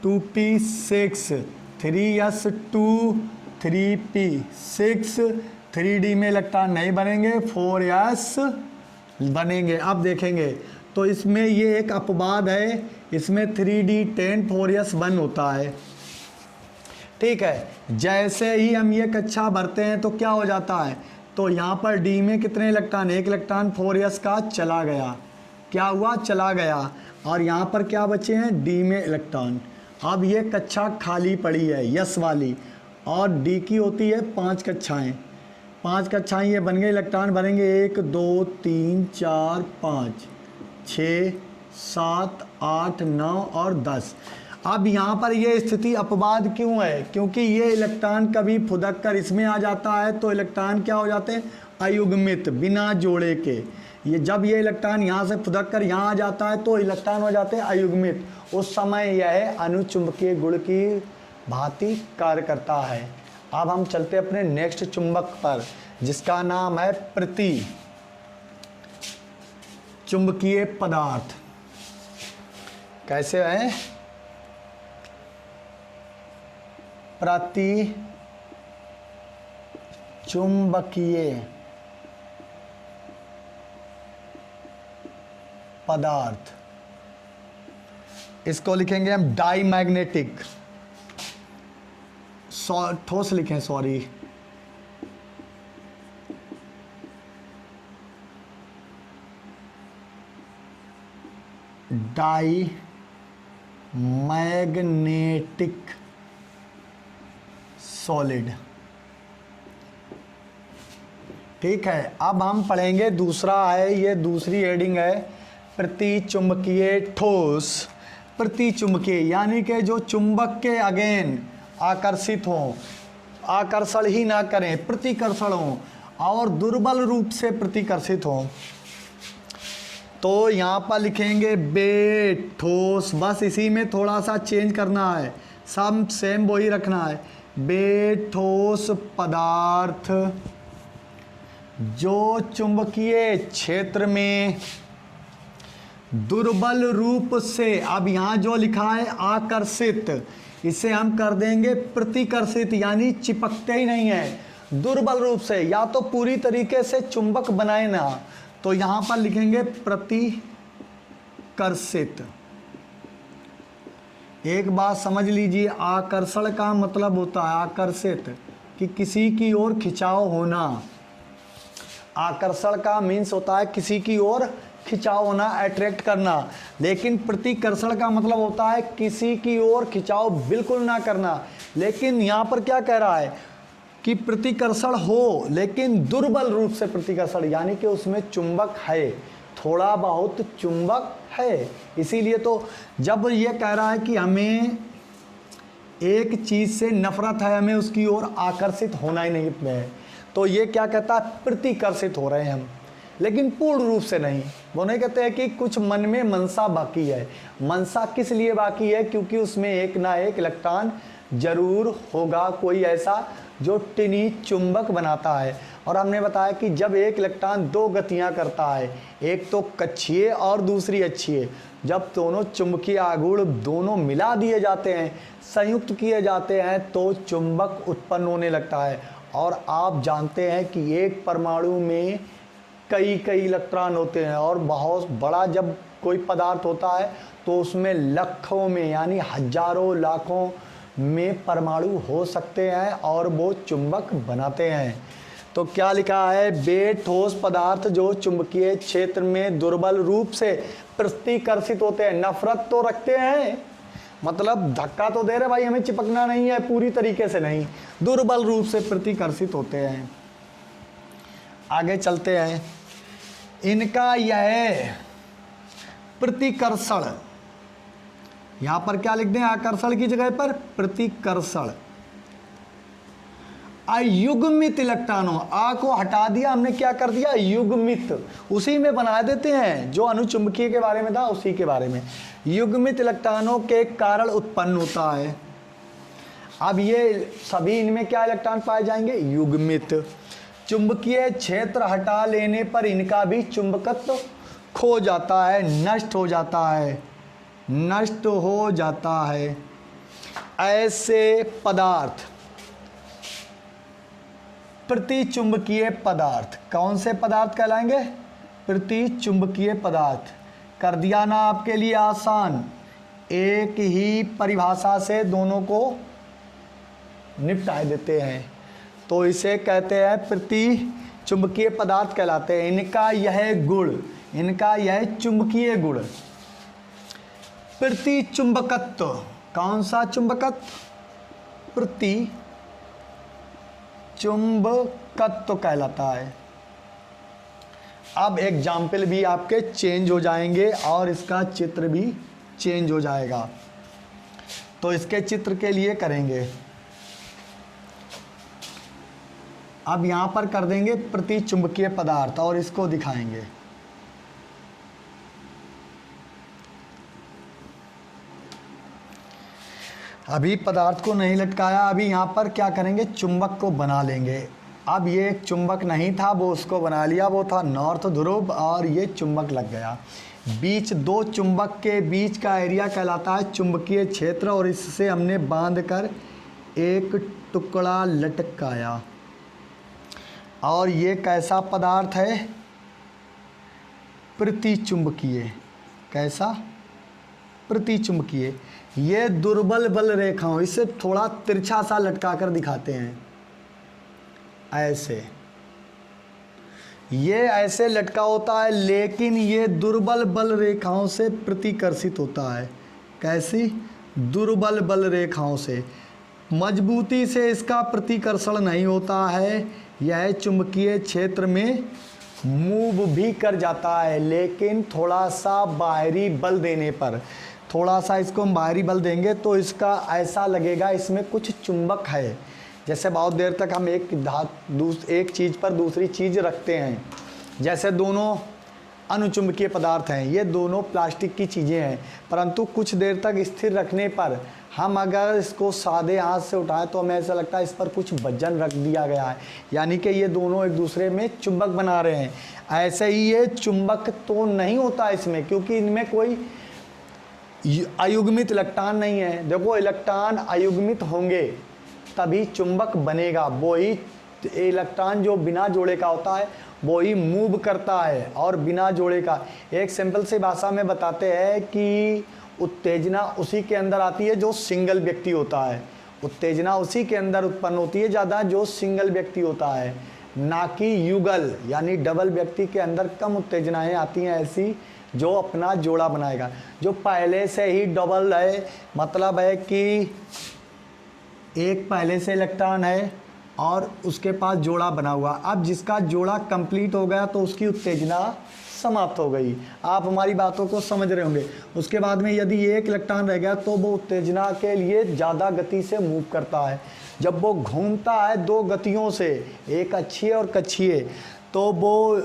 2p6 3s2 3p6, 3d में इलेक्ट्रॉन नहीं बनेंगे, 4s बनेंगे। अब देखेंगे तो इसमें ये एक अपवाद है, इसमें 3d10 4s 1 होता है, ठीक है। जैसे ही हम ये कक्षा भरते हैं तो क्या हो जाता है, तो यहाँ पर d में कितने इलेक्ट्रॉन, एक इलेक्ट्रॉन 4s का चला गया, क्या हुआ, चला गया, और यहाँ पर क्या बचे हैं, d में इलेक्ट्रॉन। अब ये कक्षा खाली पड़ी है यस वाली, और d की होती है 5 कक्षाएँ, 5 कक्षाएँ ये बन गए, इलेक्ट्रॉन बनेंगे 1 2 3 4 5 6 7 8 9 और 10। अब यहाँ पर ये स्थिति अपवाद क्यों है, क्योंकि ये इलेक्ट्रॉन कभी फुदक कर इसमें आ जाता है तो इलेक्ट्रॉन क्या हो जाते हैं, अयुग्मित, बिना जोड़े के। ये जब ये इलेक्ट्रॉन यहाँ से फुदक कर यहाँ आ जाता है तो इलेक्ट्रॉन हो जाते हैं अयुग्मित, उस समय यह अनुचुंबकीय गुण की भांति कार्य करता है। अब हम चलते अपने नेक्स्ट चुंबक पर, जिसका नाम है प्रति चुंबकीय पदार्थ। कैसे है, प्रति चुंबकीय पदार्थ, इसको लिखेंगे हम डाईमैग्नेटिक, ठोस लिखें, सॉरी, डाईमैग्नेटिक सॉलिड। ठीक है, अब हम पढ़ेंगे दूसरा है, ये दूसरी हेडिंग है, प्रतिचुंबकीय ठोस। प्रतिचुंबकीय यानी कि जो चुंबक के अगेन आकर्षित हों, आकर्षण ही ना करें, प्रतिकर्षण हों और दुर्बल रूप से प्रतिकर्षित हों। तो यहाँ पर लिखेंगे बे ठोस, बस इसी में थोड़ा सा चेंज करना है, सब सेम वही रखना है। बे ठोस पदार्थ जो चुंबकीय क्षेत्र में दुर्बल रूप से, अब यहाँ जो लिखा है आकर्षित, इसे हम कर देंगे प्रतिकर्षित, यानी चिपकते ही नहीं है, दुर्बल रूप से, या तो पूरी तरीके से चुंबक बनाए ना, तो यहाँ पर लिखेंगे प्रतिकर्षित। एक बात समझ लीजिए, आकर्षण का मतलब होता है आकर्षित, कि किसी की ओर खिंचाव होना। आकर्षण का मीन्स होता है किसी की ओर खिंचाव होना, अट्रैक्ट करना। लेकिन प्रतिकर्षण का मतलब होता है किसी की ओर खिंचाव बिल्कुल ना करना। लेकिन यहाँ पर क्या कह रहा है कि प्रतिकर्षण हो, लेकिन दुर्बल रूप से प्रतिकर्षण, यानी कि उसमें चुंबक है, थोड़ा बहुत चुंबक है। इसीलिए तो जब ये कह रहा है कि हमें एक चीज़ से नफरत है, हमें उसकी ओर आकर्षित होना ही नहीं है, तो ये क्या कहता है, प्रतिकर्षित हो रहे हैं हम, लेकिन पूर्ण रूप से नहीं। वो नहीं कहते हैं कि कुछ मन में मनसा बाकी है। मनसा किस लिए बाकी है? क्योंकि उसमें एक ना एक इलेक्ट्रॉन जरूर होगा, कोई ऐसा जो टिनी चुंबक बनाता है। और हमने बताया कि जब एक इलेक्ट्रॉन दो गतियां करता है, एक तो कक्षीय और दूसरी अक्षीय, जब दोनों चुंबकीय आघूर्ण दोनों मिला दिए जाते हैं, संयुक्त किए जाते हैं, तो चुंबक उत्पन्न होने लगता है। और आप जानते हैं कि एक परमाणु में कई कई इलेक्ट्रॉन होते हैं, और बहुत बड़ा जब कोई पदार्थ होता है तो उसमें लाखों में, यानी हजारों लाखों में परमाणु हो सकते हैं और वो चुंबक बनाते हैं। तो क्या लिखा है, बे ठोस पदार्थ जो चुंबकीय क्षेत्र में दुर्बल रूप से प्रतिकर्षित होते हैं। नफरत तो रखते हैं, मतलब धक्का तो दे रहे भाई, हमें चिपकना नहीं है, पूरी तरीके से नहीं, दुर्बल रूप से प्रतिकर्षित होते हैं। आगे चलते हैं, इनका यह प्रतिकर्षण, यहां पर क्या लिख दें, आकर्षण की जगह पर प्रतिकर्षण, अयुग्मित इलेक्ट्रॉनों, आ को हटा दिया हमने, क्या कर दिया, युग्मित, उसी में बना देते हैं, जो अनुचुंबकीय के बारे में था उसी के बारे में। युग्मित इलेक्ट्रॉनों के कारण उत्पन्न होता है। अब ये सभी इनमें क्या इलेक्ट्रॉन पाए जाएंगे, युग्मित। चुंबकीय क्षेत्र हटा लेने पर इनका भी चुंबकत्व खो जाता है, नष्ट हो जाता है, नष्ट हो जाता है। ऐसे पदार्थ प्रतिचुंबकीय पदार्थ, कौन से पदार्थ कहलाएंगे, प्रतिचुंबकीय पदार्थ। कर दिया ना आपके लिए आसान, एक ही परिभाषा से दोनों को निपटा देते हैं, तो इसे कहते हैं प्रतिचुंबकीय पदार्थ कहलाते हैं। इनका यह गुण, इनका यह चुंबकीय गुण, प्रतिचुंबकत्व, कौन सा चुंबकत्व, प्रतिचुंबकत्व कहलाता है। अब एग्जाम्पल भी आपके चेंज हो जाएंगे और इसका चित्र भी चेंज हो जाएगा, तो इसके चित्र के लिए करेंगे। अब यहां पर कर देंगे प्रतिचुंबकीय पदार्थ और इसको दिखाएंगे। अभी पदार्थ को नहीं लटकाया, अभी यहाँ पर क्या करेंगे, चुंबक को बना लेंगे। अब ये एक चुंबक नहीं था, वो उसको बना लिया, वो था नॉर्थ ध्रुव, और ये चुंबक लग गया। बीच दो चुंबक के बीच का एरिया कहलाता है चुंबकीय क्षेत्र, और इससे हमने बांधकर एक टुकड़ा लटकाया। और ये कैसा पदार्थ है, प्रतिचुंबकीय। कैसा? प्रतिचुंबकीय। ये दुर्बल बल रेखाओं, इसे थोड़ा तिरछा सा लटका कर दिखाते हैं, ऐसे, ये ऐसे लटका होता है, लेकिन ये दुर्बल बल रेखाओं से प्रतिकर्षित होता है। कैसी? दुर्बल बल रेखाओं से। मजबूती से इसका प्रतिकर्षण नहीं होता है, यह चुंबकीय क्षेत्र में मूव भी कर जाता है, लेकिन थोड़ा सा बाहरी बल देने पर, थोड़ा सा इसको हम बाहरी बल देंगे तो इसका ऐसा लगेगा इसमें कुछ चुंबक है। जैसे बहुत देर तक हम एक चीज़ पर दूसरी चीज़ रखते हैं, जैसे दोनों अनुचुंबकीय पदार्थ हैं, ये दोनों प्लास्टिक की चीज़ें हैं, परंतु कुछ देर तक स्थिर रखने पर हम अगर इसको सादे हाथ से उठाएं तो हमें ऐसा लगता है इस पर कुछ वजन रख दिया गया है, यानी कि ये दोनों एक दूसरे में चुंबक बना रहे हैं। ऐसे ही ये चुंबक तो नहीं होता इसमें, क्योंकि इनमें कोई अयुग्मित इलेक्ट्रॉन नहीं है। देखो, इलेक्ट्रॉन अयुग्मित होंगे तभी चुंबक बनेगा, वो ही इलेक्ट्रॉन जो बिना जोड़े का होता है वो ही मूव करता है, और बिना जोड़े का। एक सिंपल सी भाषा में बताते हैं कि उत्तेजना उसी के अंदर आती है जो सिंगल व्यक्ति होता है, उत्तेजना उसी के अंदर उत्पन्न होती है ज़्यादा जो सिंगल व्यक्ति होता है, ना कि युगल यानी डबल व्यक्ति के अंदर कम उत्तेजनाएं आती हैं ऐसी जो अपना जोड़ा बनाएगा। जो पहले से ही डबल है, मतलब है कि एक पहले से इलेक्ट्रॉन है और उसके पास जोड़ा बना हुआ, अब जिसका जोड़ा कंप्लीट हो गया तो उसकी उत्तेजना समाप्त हो गई। आप हमारी बातों को समझ रहे होंगे। उसके बाद में यदि एक इलेक्ट्रॉन रह गया तो वो उत्तेजना के लिए ज़्यादा गति से मूव करता है। जब वो घूमता है दो गतियों से, एक अक्षीय और कक्षीय, तो वो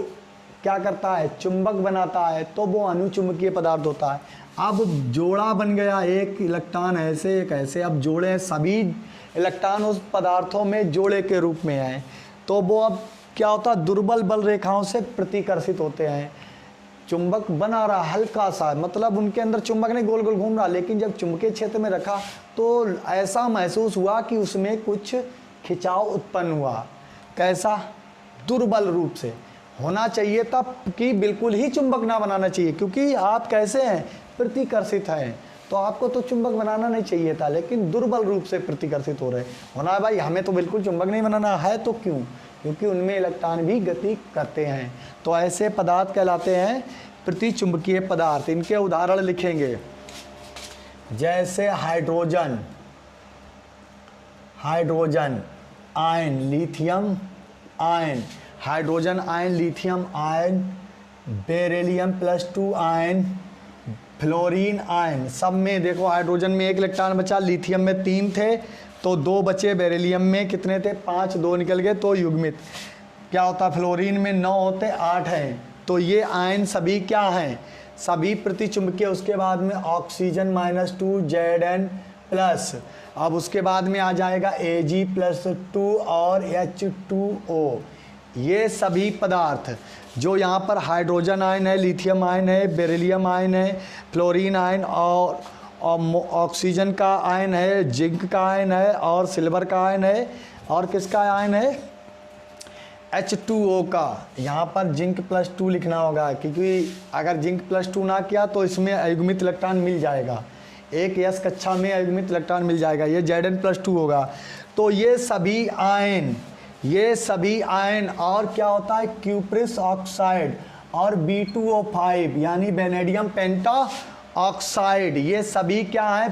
क्या करता है? चुंबक बनाता है, तो वो अनुचुंबकीय पदार्थ होता है। अब जोड़ा बन गया, एक इलेक्ट्रॉन ऐसे एक ऐसे, अब जोड़े सभी इलेक्ट्रॉन उस पदार्थों में जोड़े के रूप में हैं, तो वो अब क्या होता है? दुर्बल बल रेखाओं से प्रतिकर्षित होते हैं। चुंबक बना रहा हल्का सा, मतलब उनके अंदर चुंबक नहीं गोल गोल घूम रहा, लेकिन जब चुंबकीय क्षेत्र में रखा तो ऐसा महसूस हुआ कि उसमें कुछ खिंचाव उत्पन्न हुआ। कैसा? दुर्बल रूप से। होना चाहिए था कि बिल्कुल ही चुंबक ना बनाना चाहिए, क्योंकि आप कैसे हैं? प्रतिकर्षित हैं, तो आपको तो चुंबक बनाना नहीं चाहिए था, लेकिन दुर्बल रूप से प्रतिकर्षित हो रहे। होना है भाई, हमें तो बिल्कुल चुंबक नहीं बनाना है, तो क्यों? क्योंकि उनमें इलेक्ट्रॉन भी गति करते हैं। तो ऐसे पदार्थ कहलाते हैं प्रतिचुंबकीय पदार्थ। इनके उदाहरण लिखेंगे, जैसे hydrogen, hydrogen ion, lithium ion, hydrogen ion, lithium ion, beryllium +2 ion, fluorine ion. सब में देखो, हाइड्रोजन में एक इलेक्ट्रॉन बचा, लिथियम में 3 थे तो 2 बचे, बेरिलियम में कितने थे? 5, 2 निकल गए तो युग्मित। क्या होता? फ्लोरीन में 9 होते, 8 हैं। तो ये आयन सभी क्या हैं? सभी प्रतिचुंबकीय। उसके बाद में ऑक्सीजन -2 Zn+, अब उसके बाद में आ जाएगा Ag+2 और H2O। ये सभी पदार्थ जो यहाँ पर हाइड्रोजन आयन है, लिथियम आयन है, बेरिलियम आयन है, फ्लोरीन आयन और ऑक्सीजन का आयन है, जिंक का आयन है और सिल्वर का आयन है, और किसका आयन है? H2O का। यहाँ पर जिंक +2 लिखना होगा, क्योंकि अगर जिंक +2 ना किया तो इसमें अयुग्मित इलेक्ट्रॉन मिल जाएगा, एक यस कक्षा में अयुग्मित इलेक्ट्रॉन मिल जाएगा, ये Zn+2 होगा। तो ये सभी आयन, ये सभी आयन, और क्या होता है? क्यूप्रिस ऑक्साइड और B2O5 यानी वेनेडियम पेंटा ऑक्साइड, ये सभी क्या है?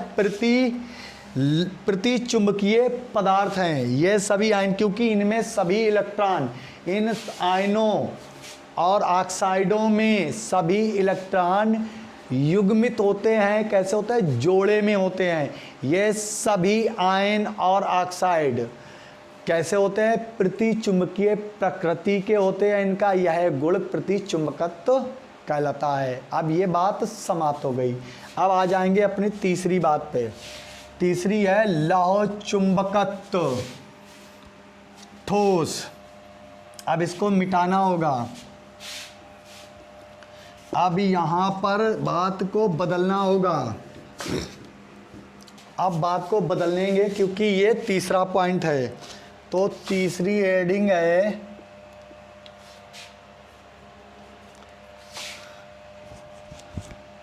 प्रतिचुंबकीय पदार्थ हैं ये सभी आयन, क्योंकि इनमें सभी इलेक्ट्रॉन, इन आयनों और ऑक्साइडों में सभी इलेक्ट्रॉन युग्मित होते हैं। कैसे होते हैं? जोड़े में होते हैं। ये सभी आयन और ऑक्साइड कैसे होते हैं? प्रतिचुंबकीय प्रकृति के होते हैं। इनका यह गुण प्रतिचुंबकत्व कहलाता है। अब ये बात समाप्त हो गई। अब आ जाएंगे अपनी तीसरी बात पे। तीसरी है लौह चुंबकत्व, ठोस। अब इसको मिटाना होगा। अब यहाँ पर बात को बदलना होगा। अब बात को बदलेंगे क्योंकि ये तीसरा पॉइंट है। तो तीसरी हेडिंग है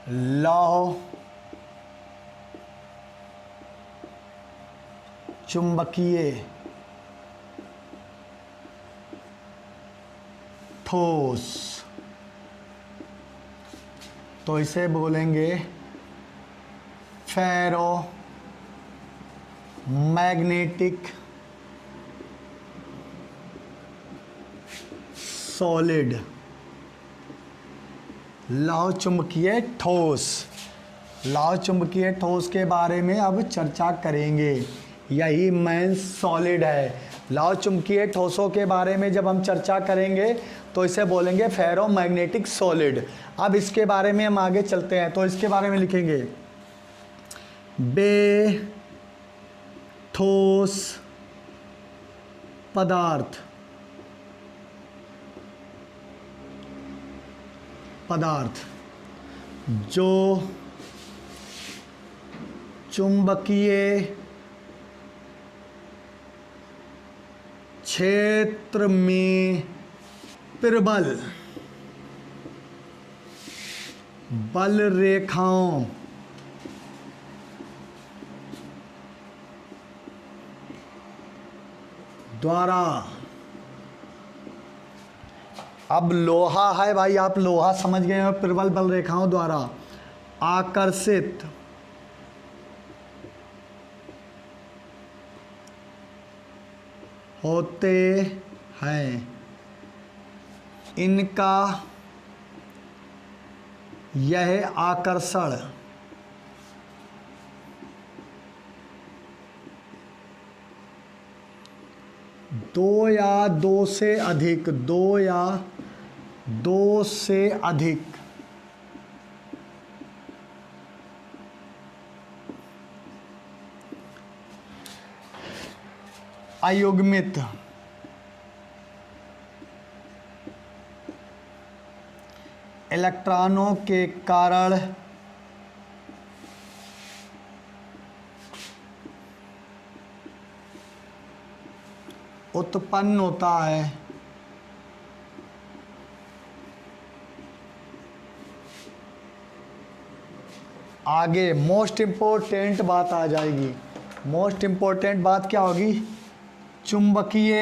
लौह चुंबकीय ठोस, तो इसे बोलेंगे फेरो मैग्नेटिक सॉलिड, लौह चुंबकीय ठोस। लौह चुंबकीय ठोस के बारे में अब चर्चा करेंगे, यही मेन सॉलिड है। लौह चुंबकीय ठोसों के बारे में जब हम चर्चा करेंगे तो इसे बोलेंगे फेरो मैग्नेटिक सॉलिड। अब इसके बारे में हम आगे चलते हैं, तो इसके बारे में लिखेंगे बे ठोस पदार्थ, जो चुंबकीय क्षेत्र में प्रबल बल रेखाओं द्वारा, अब लोहा है भाई, आप लोहा समझ गए हो, प्रबल बल रेखाओं द्वारा आकर्षित होते हैं। इनका यह आकर्षण दो या दो से अधिक अयुग्मित इलेक्ट्रॉनों के कारण उत्पन्न होता है। आगे मोस्ट इम्पोर्टेंट बात आ जाएगी। मोस्ट इम्पोर्टेंट बात क्या होगी? चुंबकीय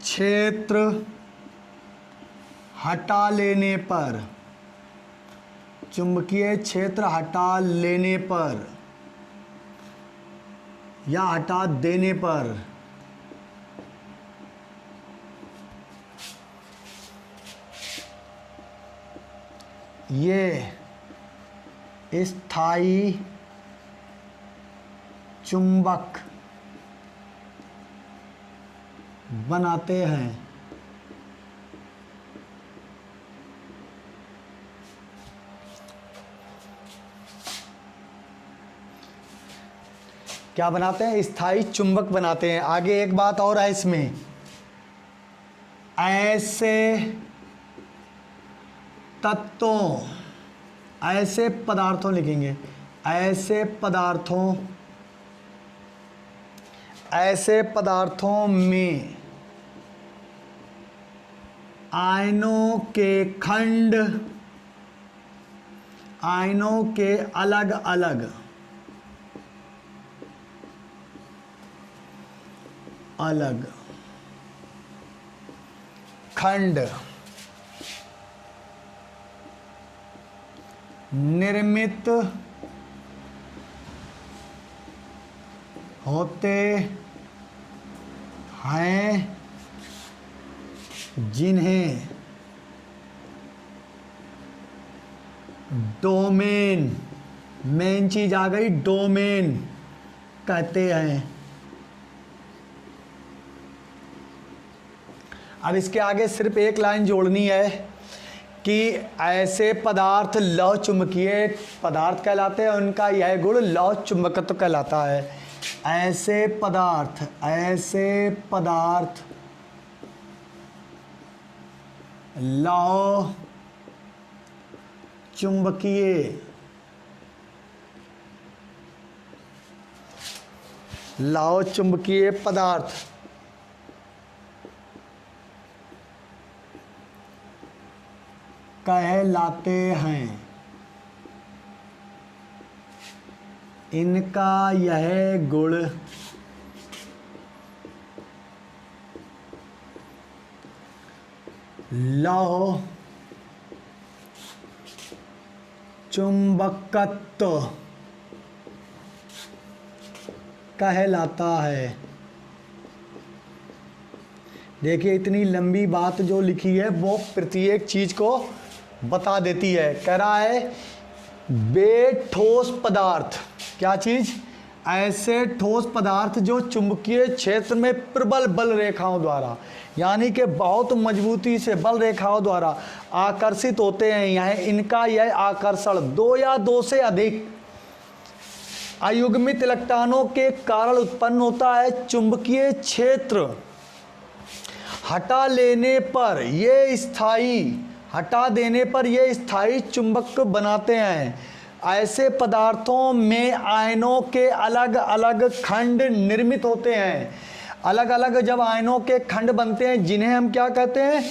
क्षेत्र हटा लेने पर, चुंबकीय क्षेत्र हटा लेने पर या हटा देने पर ये स्थायी चुंबक बनाते हैं। क्या बनाते हैं? स्थायी चुंबक बनाते हैं। आगे एक बात और है इसमें, ऐसे तत्वों, ऐसे पदार्थों लिखेंगे, ऐसे पदार्थों में आयनों के खंड, आयनों के अलग अलग खंड निर्मित होते हैं, जिन्हें डोमेन, मेन चीज आ गई, डोमेन कहते हैं। अब इसके आगे सिर्फ एक लाइन जोड़नी है कि ऐसे पदार्थ लौह चुंबकीय पदार्थ कहलाते हैं, उनका यह गुण लौह चुंबकत्व कहलाता है। ऐसे पदार्थ लौह चुंबकीय पदार्थ कहलाते हैं। इनका यह गुण लौह चुंबकत्व कहलाता है। देखिए इतनी लंबी बात जो लिखी है वो प्रत्येक चीज को बता देती है। कह रहा है बेठोस पदार्थ, क्या चीज? ऐसे ठोस पदार्थ जो चुंबकीय क्षेत्र में प्रबल बल रेखाओं द्वारा, यानी कि बहुत मजबूती से बल रेखाओं द्वारा आकर्षित होते हैं। यह इनका यह आकर्षण दो या दो से अधिक अयुग्मित इलेक्ट्रॉनों के कारण उत्पन्न होता है। चुंबकीय क्षेत्र हटा देने पर ये स्थायी चुंबक बनाते हैं। ऐसे पदार्थों में आयनों के अलग अलग खंड निर्मित होते हैं। अलग अलग जब आयनों के खंड बनते हैं जिन्हें हम क्या कहते हैं?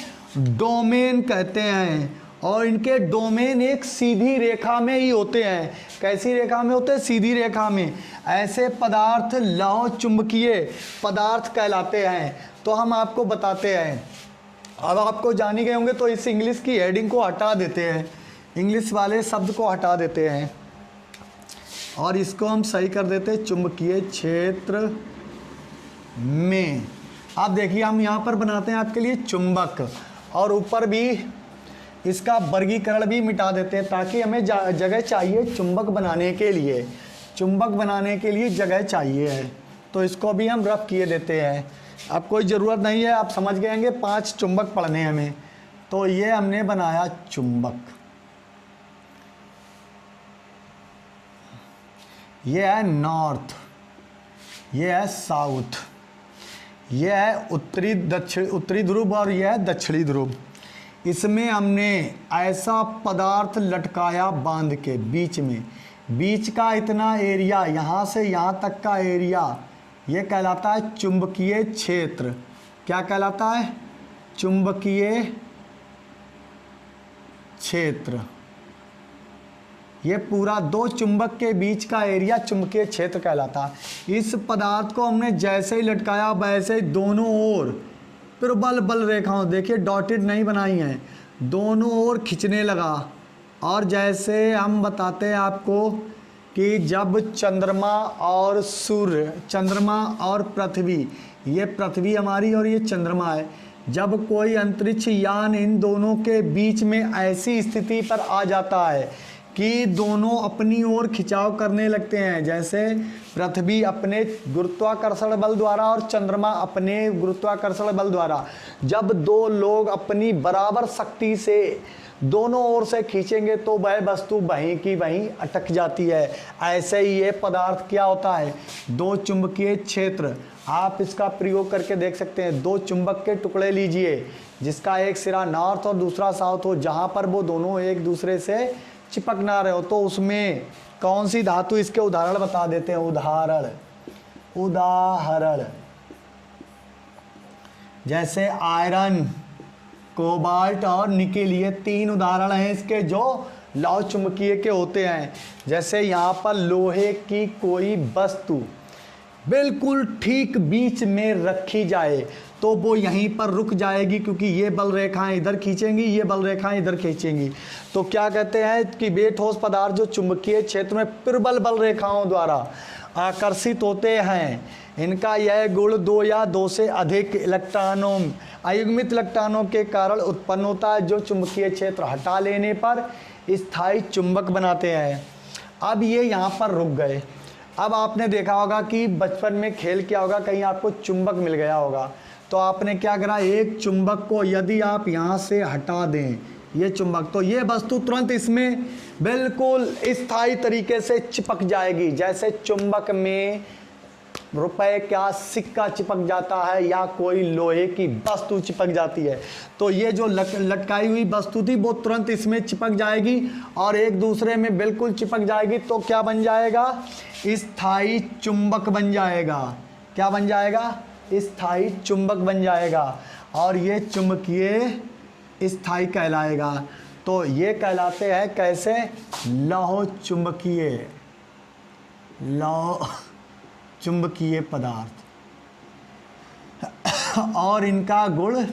डोमेन कहते हैं। और इनके डोमेन एक सीधी रेखा में ही होते हैं। कैसी रेखा में होते हैं? सीधी रेखा में। ऐसे पदार्थ लौह चुंबकीय पदार्थ कहलाते हैं। तो हम आपको बताते हैं। अब आपको जानी गए होंगे तो इस इंग्लिश की हेडिंग को हटा देते हैं, इंग्लिश वाले शब्द को हटा देते हैं और इसको हम सही कर देते हैं चुंबकीय क्षेत्र में। आप देखिए हम यहाँ पर बनाते हैं आपके लिए चुंबक और ऊपर भी इसका वर्गीकरण भी मिटा देते हैं ताकि हमें जगह चाहिए चुंबक बनाने के लिए। चुंबक बनाने के लिए जगह चाहिए है तो इसको भी हम रफ किए देते हैं। अब कोई ज़रूरत नहीं है, आप समझ गए होंगे 5 चुंबक पढ़ने हमें। तो ये हमने बनाया चुंबक। ये है नॉर्थ, ये है साउथ, ये है उत्तरी ध्रुव और यह है दक्षिणी ध्रुव। इसमें हमने ऐसा पदार्थ लटकाया बांध के बीच में, बीच का इतना एरिया, यहाँ से यहाँ तक का एरिया, ये कहलाता है चुंबकीय क्षेत्र। क्या कहलाता है? चुंबकीय क्षेत्र। ये पूरा दो चुंबक के बीच का एरिया चुंबकीय क्षेत्र कहलाता है। इस पदार्थ को हमने जैसे ही लटकाया वैसे ही दोनों ओर प्रबल बल रेखाओं, देखिए डॉटेड नहीं बनाई हैं, दोनों ओर खींचने लगा। और जैसे हम बताते हैं आपको कि जब चंद्रमा और सूर्य, चंद्रमा और पृथ्वी, ये पृथ्वी हमारी और ये चंद्रमा है, जब कोई अंतरिक्ष यान इन दोनों के बीच में ऐसी स्थिति पर आ जाता है कि दोनों अपनी ओर खिंचाव करने लगते हैं, जैसे पृथ्वी अपने गुरुत्वाकर्षण बल द्वारा और चंद्रमा अपने गुरुत्वाकर्षण बल द्वारा, जब दो लोग अपनी बराबर शक्ति से दोनों ओर से खींचेंगे तो वह वस्तु वहीं की वहीं अटक जाती है। ऐसे ही ये पदार्थ क्या होता है? दो चुंबकीय क्षेत्र। आप इसका प्रयोग करके देख सकते हैं। दो चुंबक के टुकड़े लीजिए जिसका एक सिरा नॉर्थ और दूसरा साउथ हो, जहाँ पर वो दोनों एक दूसरे से चिपक ना रहे हो, तो उसमें कौन सी धातु, इसके उदाहरण बता देते हैं। उदाहरण जैसे आयरन, कोबाल्ट और निकेल, ये 3 उदाहरण हैं इसके जो लौह चुंबकीय के होते हैं। जैसे यहाँ पर लोहे की कोई वस्तु बिल्कुल ठीक बीच में रखी जाए तो वो यहीं पर रुक जाएगी, क्योंकि ये बल रेखाएं इधर खींचेंगी, ये बल रेखाएं इधर खींचेंगी। तो क्या कहते हैं कि बेठोस पदार्थ जो चुंबकीय क्षेत्र में प्रबल बल रेखाओं द्वारा आकर्षित होते हैं, इनका यह गुण 2 या 2 से अधिक इलेक्ट्रॉनों, अयुग्मित इलेक्ट्रॉनों के कारण उत्पन्न होता है, जो चुंबकीय क्षेत्र हटा लेने पर स्थायी चुंबक बनाते हैं। अब ये यहाँ पर रुक गए। अब आपने देखा होगा कि बचपन में खेल क्या होगा, कहीं आपको चुंबक मिल गया होगा तो आपने क्या करा, एक चुंबक को यदि आप यहाँ से हटा दें, ये चुंबक, तो ये वस्तु तुरंत इसमें बिल्कुल स्थायी तरीके से चिपक जाएगी। जैसे चुंबक में रुपए का सिक्का चिपक जाता है या कोई लोहे की वस्तु चिपक जाती है, तो ये जो लटकाई हुई वस्तु थी वो तुरंत इसमें चिपक जाएगी और एक दूसरे में बिल्कुल चिपक जाएगी। तो क्या बन जाएगा? स्थायी चुंबक बन जाएगा। क्या बन जाएगा? स्थायी चुंबक बन जाएगा और ये चुंबकीय स्थायी कहलाएगा। तो ये कहलाते हैं कैसे, लौह चुंबकीय, लौह चुंबकीय पदार्थ। और इनका गुण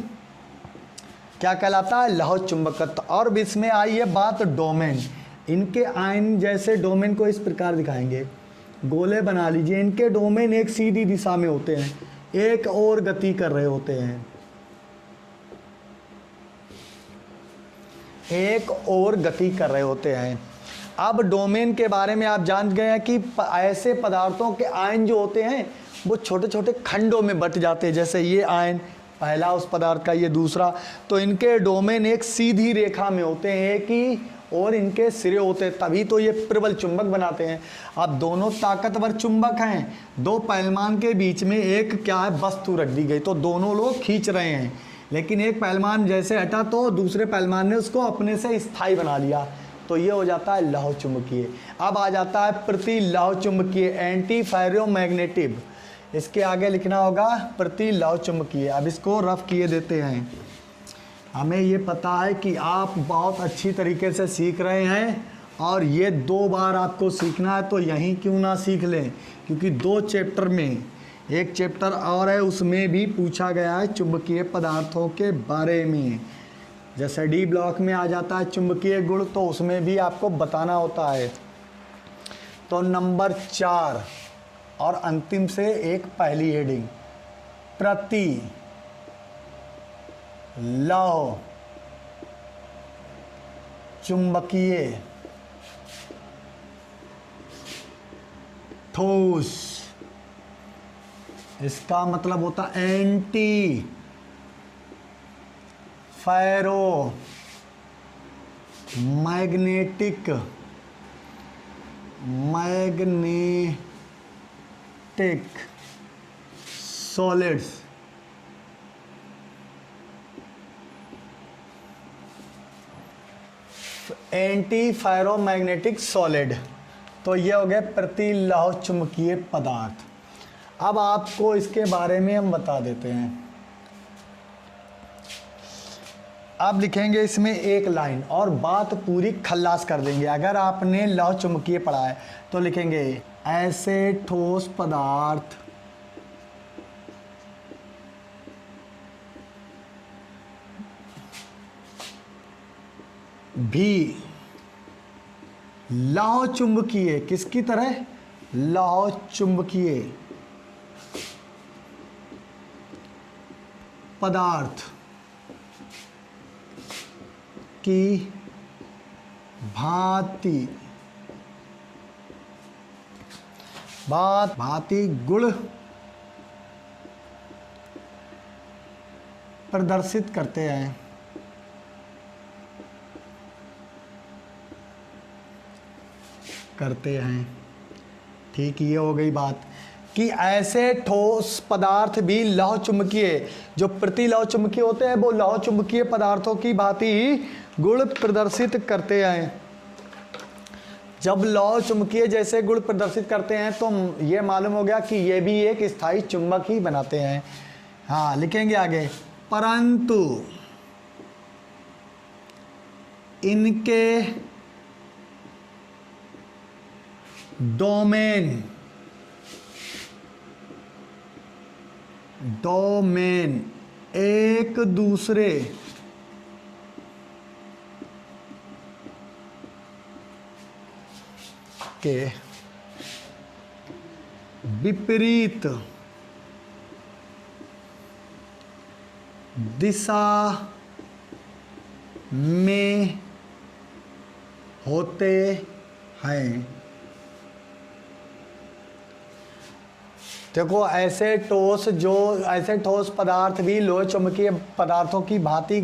क्या कहलाता है, लौह चुंबकत्व। और इसमें आई है बात डोमेन। इनके आयन जैसे डोमेन को इस प्रकार दिखाएंगे, गोले बना लीजिए। इनके डोमेन एक सीधी दिशा में होते हैं, एक और गति कर रहे होते हैं, एक और गति कर रहे होते हैं। अब डोमेन के बारे में आप जान गए हैं कि ऐसे पदार्थों के आयन जो होते हैं वो छोटे छोटे खंडों में बट जाते हैं। जैसे ये आयन पहला उस पदार्थ का, ये दूसरा। तो इनके डोमेन एक सीधी रेखा में होते हैं, एक ही और इनके सिरे होते हैं, तभी तो ये प्रबल चुंबक बनाते हैं। अब दोनों ताकतवर चुंबक हैं, दो पहलवान के बीच में एक क्या है, वस्तु रख दी गई, तो दोनों लोग खींच रहे हैं। लेकिन एक पहलवान जैसे हटा तो दूसरे पहलवान ने उसको अपने से स्थायी बना लिया, तो ये हो जाता है लौह चुंबकीय। अब आ जाता है प्रति लौह चुंबकीय, एंटी फेरोमैग्नेटिक। इसके आगे लिखना होगा प्रति लौह चुंबकीय। अब इसको रफ किए देते हैं। हमें ये पता है कि आप बहुत अच्छी तरीके से सीख रहे हैं और ये 2 बार आपको सीखना है, तो यहीं क्यों ना सीख लें, क्योंकि 2 चैप्टर में, एक चैप्टर और है उसमें भी पूछा गया है चुंबकीय पदार्थों के बारे में। जैसे डी ब्लॉक में आ जाता है चुंबकीय गुण, तो उसमें भी आपको बताना होता है। तो नंबर 4 और अंतिम से एक पहली हेडिंग, प्रति लौह चुंबकीय ठोस, इसका मतलब होता anti ferro magnetic solids. Anti ferromagnetic solid, तो ये हो गए प्रति लौह चुंबकीय पदार्थ। अब आपको इसके बारे में हम बता देते हैं। अब लिखेंगे इसमें एक लाइन और बात पूरी खल्लास कर देंगे। अगर आपने लौह चुंबकीय पढ़ा है तो लिखेंगे ऐसे ठोस पदार्थ भी लौह चुंबकीय, किसकी तरह, लौह चुंबकीय पदार्थ की भांति गुण प्रदर्शित करते हैं। ठीक, ये हो गई बात कि ऐसे ठोस पदार्थ भी लौह चुंबकीय, जो प्रति लौह चुंबकीय होते हैं वो लौह चुंबकीय पदार्थों की भांति ही गुण प्रदर्शित करते हैं। जब लौह चुंबकीय जैसे गुण प्रदर्शित करते हैं तो ये मालूम हो गया कि ये भी एक स्थायी चुंबक ही बनाते हैं। हाँ, लिखेंगे आगे, परंतु इनके डोमेन एक दूसरे के विपरीत दिशा में होते हैं। देखो, ऐसे ठोस पदार्थ भी लौह चुंबकीय पदार्थों की भांति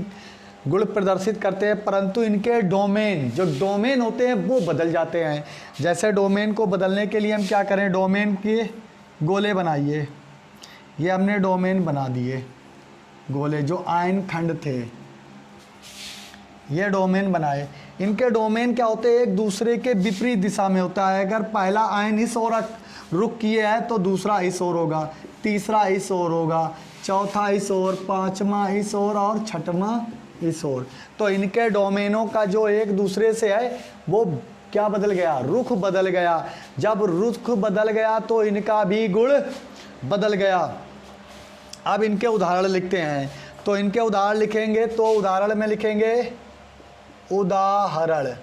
गुण प्रदर्शित करते हैं, परंतु इनके डोमेन, जो डोमेन होते हैं वो बदल जाते हैं। जैसे डोमेन को बदलने के लिए हम क्या करें, डोमेन के गोले बनाइए। ये हमने डोमेन बना दिए, गोले जो आयन खंड थे, ये डोमेन बनाए। इनके डोमेन क्या होते हैं, एक दूसरे के विपरीत दिशा में होता है। अगर पहला आयन इस ओर रुख किए है तो दूसरा इस ओर होगा, तीसरा इस ओर होगा, चौथा इस ओर, पांचवा इस ओर और छठवां इस ओर। तो इनके डोमेनों का जो एक दूसरे से है वो क्या बदल गया, रुख बदल गया। जब रुख बदल गया तो इनका भी गुण बदल गया। अब इनके उदाहरण लिखते हैं। तो इनके उदाहरण लिखेंगे तो उदाहरण में लिखेंगे उदाहरण,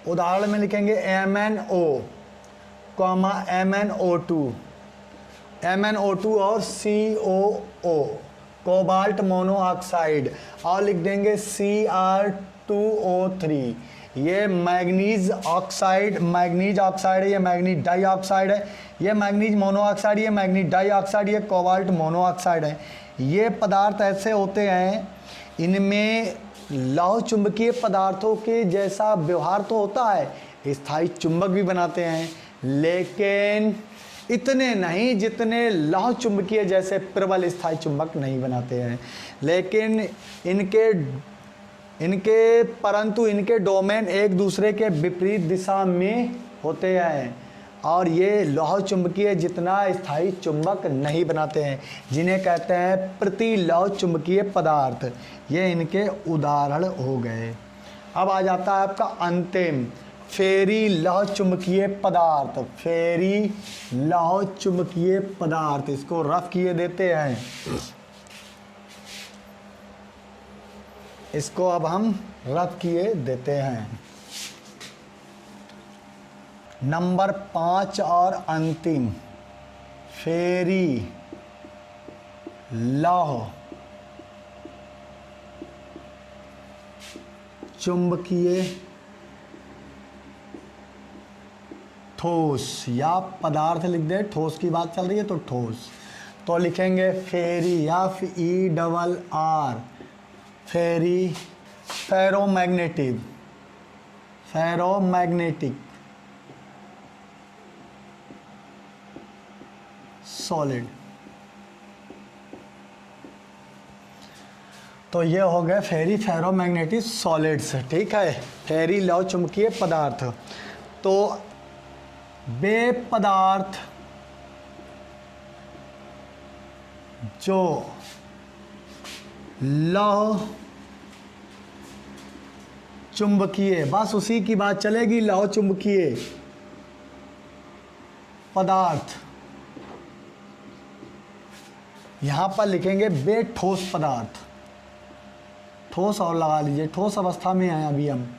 उदाहरण में लिखेंगे MnO, MnO2, MnO2 और COO, कोबाल्ट मोनोऑक्साइड, और लिख देंगे Cr2O3। ये मैग्नीज ऑक्साइड, मैग्नीज ऑक्साइड है, ये मैग्नीज डाइऑक्साइड है, ये मैग्नीज मोनोऑक्साइड, ये मैग्नीज डाइऑक्साइड, ये कोबाल्ट मोनोऑक्साइड है। ये पदार्थ ऐसे होते हैं, इनमें लौह चुंबकीय पदार्थों के जैसा व्यवहार तो होता है, स्थायी चुंबक भी बनाते हैं, लेकिन इतने नहीं जितने लौह चुंबकीय जैसे प्रबल स्थायी चुंबक नहीं बनाते हैं। लेकिन परंतु इनके डोमेन एक दूसरे के विपरीत दिशा में होते हैं और ये लौह चुंबकीय जितना स्थायी चुंबक नहीं बनाते हैं, जिन्हें कहते हैं प्रतिलौह चुंबकीय पदार्थ। ये इनके उदाहरण हो गए। अब आ जाता है आपका अंतिम, फेरी लौह चुंबकीय पदार्थ। फेरी लौह चुंबकीय पदार्थ, इसको रफ किए देते हैं। इसको अब हम रफ किए देते हैं। नंबर 5 और अंतिम, फेरी लौह चुंबकीय ठोस या पदार्थ लिख दे, ठोस की बात चल रही है तो ठोस, तो लिखेंगे फेरी, FERR, फेरी, फेरोमैग्नेटिक, फेरोमैग्नेटिक सॉलिड। तो ये हो गए फेरी फेरोमैग्नेटिक सॉलिड्स, ठीक है, फेरी लौह चुंबकीय पदार्थ। तो वे पदार्थ जो लौह चुंबकीय, बस उसी की बात चलेगी, लौह चुंबकीय पदार्थ, यहां पर लिखेंगे वे ठोस पदार्थ, ठोस और लगा लीजिए, ठोस अवस्था में हैं अभी हम।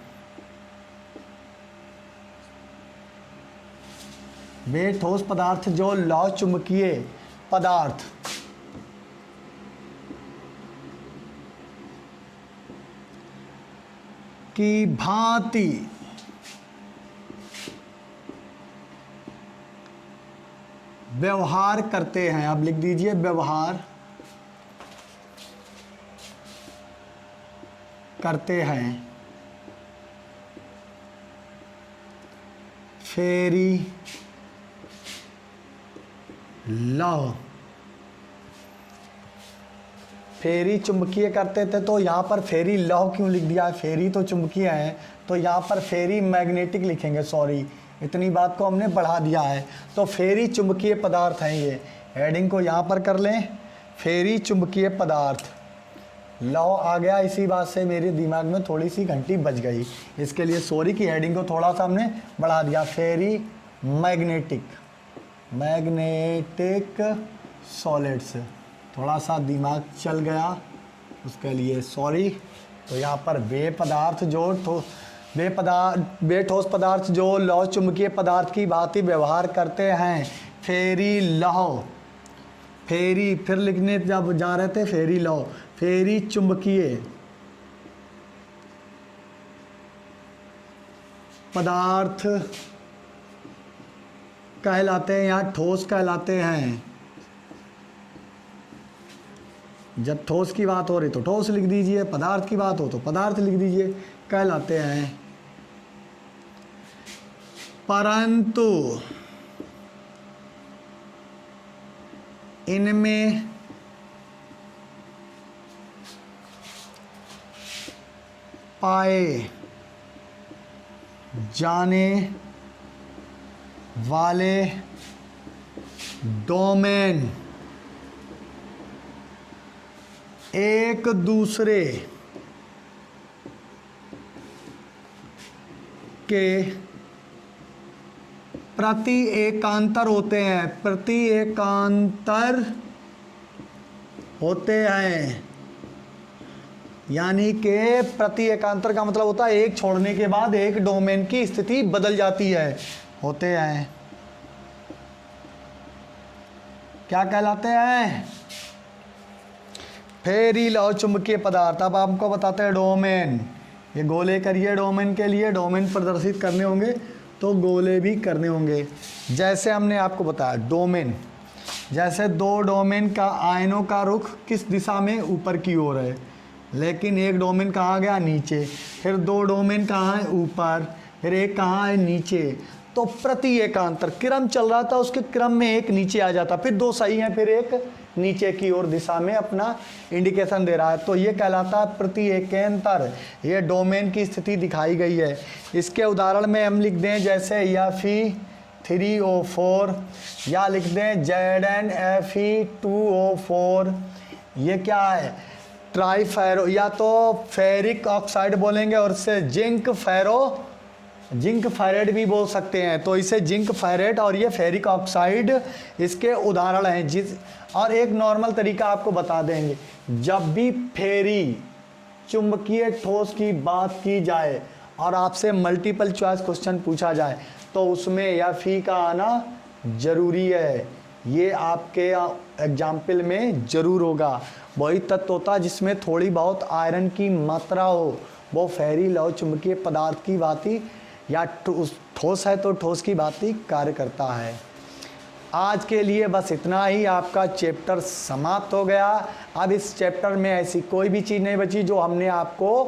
वे ठोस पदार्थ जो लौह चुंबकीय पदार्थ की भांति व्यवहार करते हैं। अब लिख दीजिए व्यवहार करते हैं। फेरी लौह, फेरी चुंबकीय करते थे तो यहाँ पर फेरी लौह क्यों लिख दिया है, फेरी तो चुंबकीय है तो यहाँ पर फेरी मैग्नेटिक लिखेंगे, सॉरी इतनी बात को हमने बढ़ा दिया है। तो फेरी चुंबकीय पदार्थ हैं, ये हेडिंग को यहाँ पर कर लें, फेरी चुंबकीय पदार्थ, लौह आ गया, इसी बात से मेरे दिमाग में थोड़ी सी घंटी बज गई, इसके लिए सॉरी कि हेडिंग को थोड़ा सा हमने बढ़ा दिया। फेरी मैग्नेटिक, मैग्नेटिक सॉलिड्स, थोड़ा सा दिमाग चल गया उसके लिए सॉरी। तो यहाँ पर वे पदार्थ जो वे ठोस पदार्थ जो लौह चुंबकीय पदार्थ की भांति व्यवहार करते हैं, फेरी लौह, फेरी फिर लिखने जब जा रहे थे फेरी लौह, फेरी चुंबकीय पदार्थ कहलाते हैं, यहाँ ठोस कहलाते हैं। जब ठोस की बात हो रही तो ठोस लिख दीजिए, पदार्थ की बात हो तो पदार्थ लिख दीजिए, कहलाते हैं। परंतु इनमें पाए जाने वाले डोमेन एक दूसरे के प्रति एकांतर होते हैं, प्रति एकांतर होते हैं। यानी कि प्रति एकांतर का मतलब होता है एक छोड़ने के बाद एक डोमेन की स्थिति बदल जाती है, होते हैं। क्या कहलाते हैं? फेरी लौ चुंबकीय पदार्थ। अब आपको बताते हैं डोमेन। ये गोले करिए, डोमेन के लिए डोमेन प्रदर्शित करने होंगे तो गोले भी करने होंगे। जैसे हमने आपको बताया डोमेन, जैसे दो डोमेन का आयनों का रुख किस दिशा में? ऊपर की ओर है, लेकिन एक डोमेन कहाँ गया? नीचे। फिर दो डोमेन कहाँ है? ऊपर। फिर एक कहाँ है? नीचे। तो प्रति एकांतर क्रम चल रहा था, उसके क्रम में एक नीचे आ जाता, फिर दो सही हैं, फिर एक नीचे की ओर दिशा में अपना इंडिकेशन दे रहा है, तो ये कहलाता है प्रति एकांतर। ये डोमेन की स्थिति दिखाई गई है। इसके उदाहरण में हम लिख दें जैसे Fe3O4, या लिख दें ZnFe2O4। ये क्या है? ट्राईफेरो, या तो फेरिक ऑक्साइड बोलेंगे और इससे जिंक फेरेट भी बोल सकते हैं। तो इसे जिंक फेरेट और ये फेरिक ऑक्साइड इसके उदाहरण हैं। और एक नॉर्मल तरीका आपको बता देंगे, जब भी फेरी चुंबकीय ठोस की बात की जाए और आपसे मल्टीपल चॉइस क्वेश्चन पूछा जाए तो उसमें या फी का आना जरूरी है। ये आपके एग्जाम्पल में ज़रूर होगा। वही तत्व होता है जिसमें थोड़ी बहुत आयरन की मात्रा हो, वो फेरी लौ चुंबकीय पदार्थ की भांति या ठोस है तो ठोस की भांति कार्य करता है। आज के लिए बस इतना ही। आपका चैप्टर समाप्त हो गया। अब इस चैप्टर में ऐसी कोई भी चीज़ नहीं बची जो हमने आपको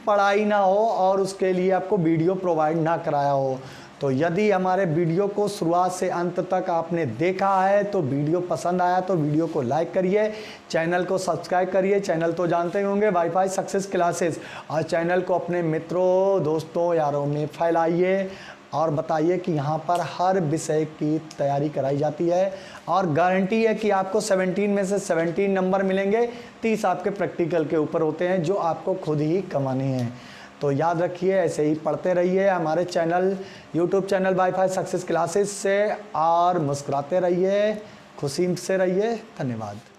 पढ़ाई ना हो और उसके लिए आपको वीडियो प्रोवाइड ना कराया हो। तो यदि हमारे वीडियो को शुरुआत से अंत तक आपने देखा है तो वीडियो पसंद आया तो वीडियो को लाइक करिए, चैनल को सब्सक्राइब करिए। चैनल तो जानते ही होंगे, वाईफाई सक्सेस क्लासेस, और चैनल को अपने मित्रों, दोस्तों, यारों में फैलाइए और बताइए कि यहाँ पर हर विषय की तैयारी कराई जाती है और गारंटी है कि आपको 17 में से 17 नंबर मिलेंगे। 30 आपके प्रैक्टिकल के ऊपर होते हैं जो आपको खुद ही कमाने हैं। तो याद रखिए, ऐसे ही पढ़ते रहिए हमारे channel, YouTube channel wifi success classes से, और मुस्कुराते रहिए, खुशी से रहिए। धन्यवाद।